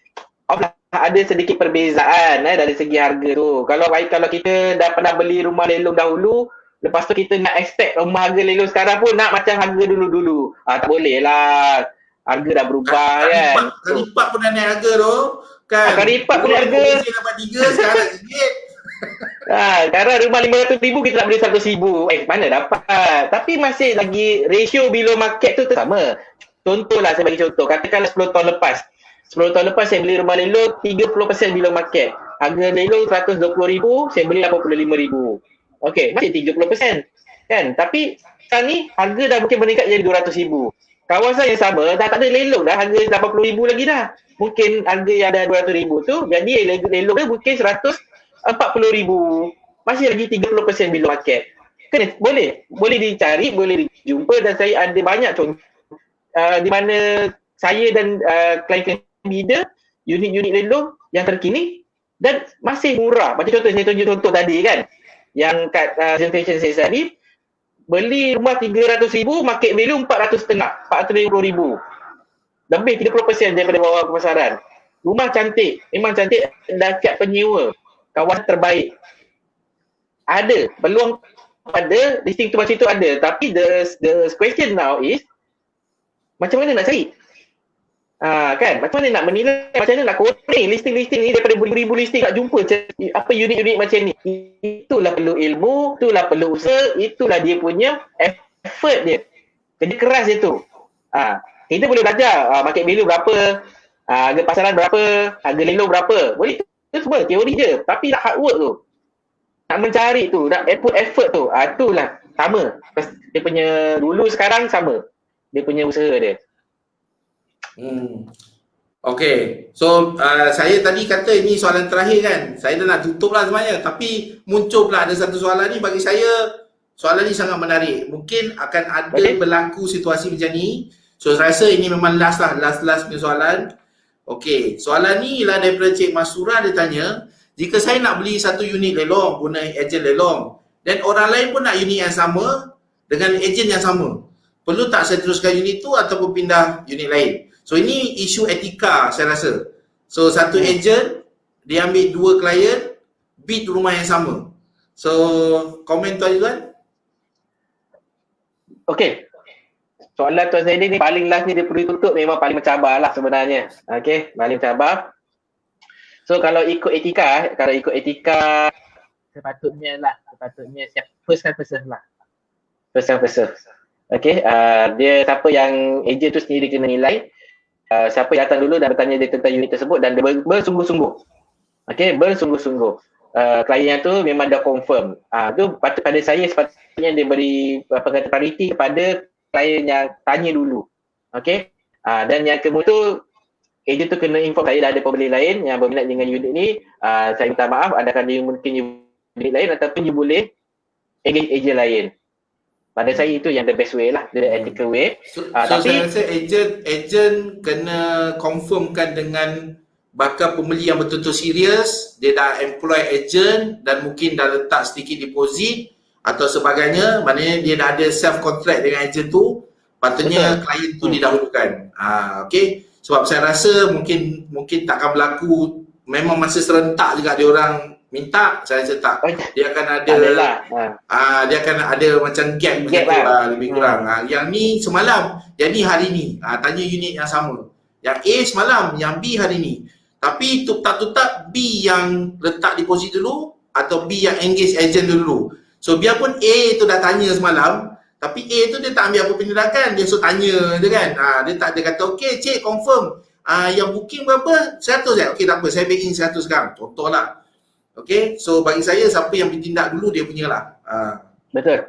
ada sedikit perbezaan dari segi harga tu. Kalau kita dah pernah beli rumah lelong dahulu, lepas tu kita nak expect rumah harga lelong sekarang pun nak macam harga dulu-dulu. Tak boleh lah. Harga dah berubah kan. Kali 4 pun dah naik harga tu. Kan? Kali 4 pun harga. Dapat 3 sekarang sikit. Sekarang rumah 500,000 kita nak beli 100,000. Mana dapat. Tapi masih lagi ratio below market tu sama. Contohlah saya bagi contoh. Katakanlah 10 tahun lepas. 10 tahun lepas saya beli rumah lelong 30% below market. Harga lelong 120,000, saya beli 85,000. Okey, masih 30%. Kan? Tapi sekarang ni harga dah mungkin meningkat jadi 200,000. Kawasan yang sama dah tak ada lelong dah, harga 80,000 lagi dah. Mungkin harga yang ada 200,000 tu jadi lelong dia mungkin 140,000. Masih lagi 30% below market. Kan boleh dicari, boleh dijumpa dan saya ada banyak contoh di mana saya dan klien-klien bida unit-unit lelong yang terkini dan masih murah. Macam contoh saya tunjuk contoh tadi kan, yang kat presentation saya tadi, beli rumah 300,000, market value 450,000. Lebih 30% daripada bawah pasaran. Rumah cantik, memang cantik, dah kat penyewa, kawasan terbaik. Ada peluang, ada listing tu macam tu ada, tapi the question now is macam mana nak cari? Kan, macam mana nak menilai, macam mana nak korek listing-listing ni daripada beribu-ribu listing nak jumpa apa unit-unit macam ni. Itulah perlu ilmu, itulah perlu usaha, itulah dia punya effort dia. Kerja keras dia tu. Kita boleh belajar market value berapa, harga pasaran berapa, harga lelong berapa. Boleh, itu semua teori je. Tapi nak hard work tu, nak mencari tu, nak put effort tu, itulah sama. Dia punya dulu sekarang sama. Dia punya usaha dia. Okay, so saya tadi kata ini soalan terakhir kan. Saya dah nak tutup lah sebenarnya, tapi muncul pula ada satu soalan ni. Bagi saya soalan ni sangat menarik. Mungkin akan ada berlaku situasi macam ni. So saya rasa ini memang last punya soalan. Okay, soalan ni ialah daripada Cik Masura. Dia tanya, jika saya nak beli satu unit lelong guna ejen lelong dan orang lain pun nak unit yang sama dengan ejen yang sama, perlu tak saya teruskan unit tu ataupun pindah unit lain? So ini isu etika saya rasa. So satu ejen, dia ambil 2 klien, bid rumah yang sama. So komen Tuan Izzuan? Okey. Soalan Tuan Zaidi ni paling last ni dia perlu tutup, memang paling mencabar lah sebenarnya. Okey, paling mencabar. So kalau ikut etika, sepatutnya first come first serve lah. First come first serve. Okey, dia siapa yang ejen tu sendiri kena nilai. Siapa yang datang dulu dan bertanya dia tentang unit tersebut dan dia bersungguh-sungguh. Okey, bersungguh-sungguh. Klien tu memang dah confirm. Tu patut pada saya sepatutnya dia beri pengertian priority kepada klien yang tanya dulu. Okey. Dan yang kemudian tu ejen tu kena inform saya dah ada pembeli lain yang berminat dengan unit ni. Saya minta maaf, adakah dia mungkin unit lain ataupun you boleh engage ejen lain. Pada saya itu yang the best way lah, the ethical way. Tapi saya rasa ejen kena confirmkan dengan bakal pembeli yang betul-betul serius, dia dah employ ejen dan mungkin dah letak sedikit deposit atau sebagainya, maknanya dia dah ada self contract dengan ejen tu, patutnya klien tu didahulukan. Okey, sebab saya rasa mungkin takkan berlaku memang masa serentak juga dia orang minta, saya rasa tak. Dia akan ada Adalah. dia akan ada macam gap macam tu lah. lebih kurang. Yang ni semalam, yang ni hari ni. Tanya unit yang sama. Yang A semalam, yang B hari ni. Tapi tutak-tutak B yang letak deposit dulu atau B yang engage agent dulu. So biarpun A tu dah tanya semalam, tapi A tu dia tak ambil apa tindakan, dia so tanya je kan. Dia tak ada kata okey cik confirm yang booking berapa? 100 je. Okey tak apa, saya back in 100 sekarang. Contohlah. Okey, so bagi saya siapa yang bertindak dulu dia punya lah. Betul.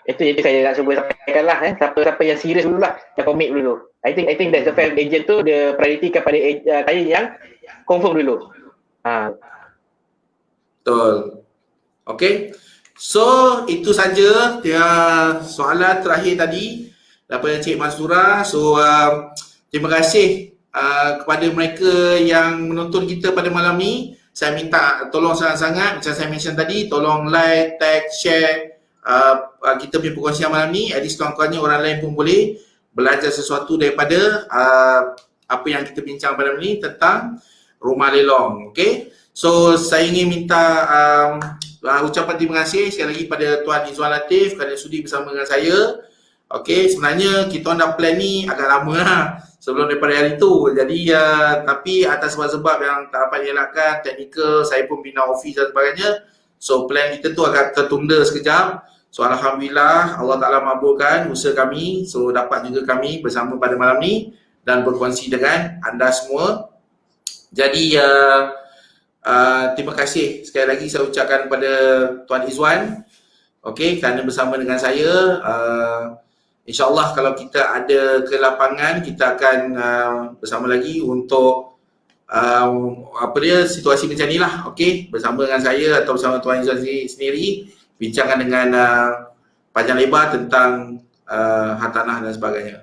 Itu yang saya nak cuba sampaikan lah. Siapa yang serius dulu lah, yang commit dulu. I think that's the fair agent tu, dia priority kepada klien yang confirm dulu. Betul. Okey. So itu saja soalan terakhir tadi daripada Cik Mansura. So terima kasih kepada mereka yang menonton kita pada malam ni. Saya minta tolong sangat-sangat macam saya mention tadi, tolong like, tag, share kita punya perkongsian malam ni. At least kawan-kawannya orang lain pun boleh belajar sesuatu daripada apa yang kita bincang pada malam ni tentang rumah lelong. Okay, so saya ingin minta ucapan terima kasih sekali lagi pada Tuan Izwan Latif kerana sudi bersama dengan saya. Okay, sebenarnya kita dah plan ni agak lama lah, sebelum daripada hari tu. Jadi tapi atas sebab-sebab yang tak dapat dielakkan, teknikal, saya pun pindah office dan sebagainya. So plan kita tu agak tertunda sekejap. So Alhamdulillah Allah Ta'ala mabulkan usaha kami. So dapat juga kami bersama pada malam ni dan berkongsi dengan anda semua. Jadi terima kasih sekali lagi saya ucapkan kepada Tuan Izwan. Okay, kerana bersama dengan saya. InsyaAllah kalau kita ada ke lapangan, kita akan bersama lagi untuk situasi macam ni lah. Okay, bersama dengan saya atau bersama Tuan Izwan sendiri bincangkan dengan panjang lebar tentang hartanah dan sebagainya.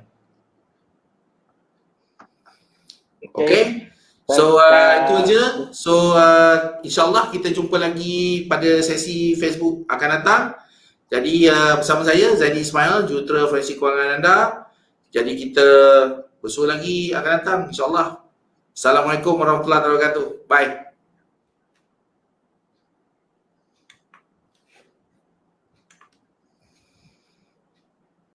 Okay, so itu aja. So insyaAllah kita jumpa lagi pada sesi Facebook akan datang. Jadi bersama saya Zaidi Ismail, Jurutera Forensik Kewangan anda. Jadi kita bersua lagi akan datang insyaAllah. Assalamualaikum warahmatullahi wabarakatuh. Bye.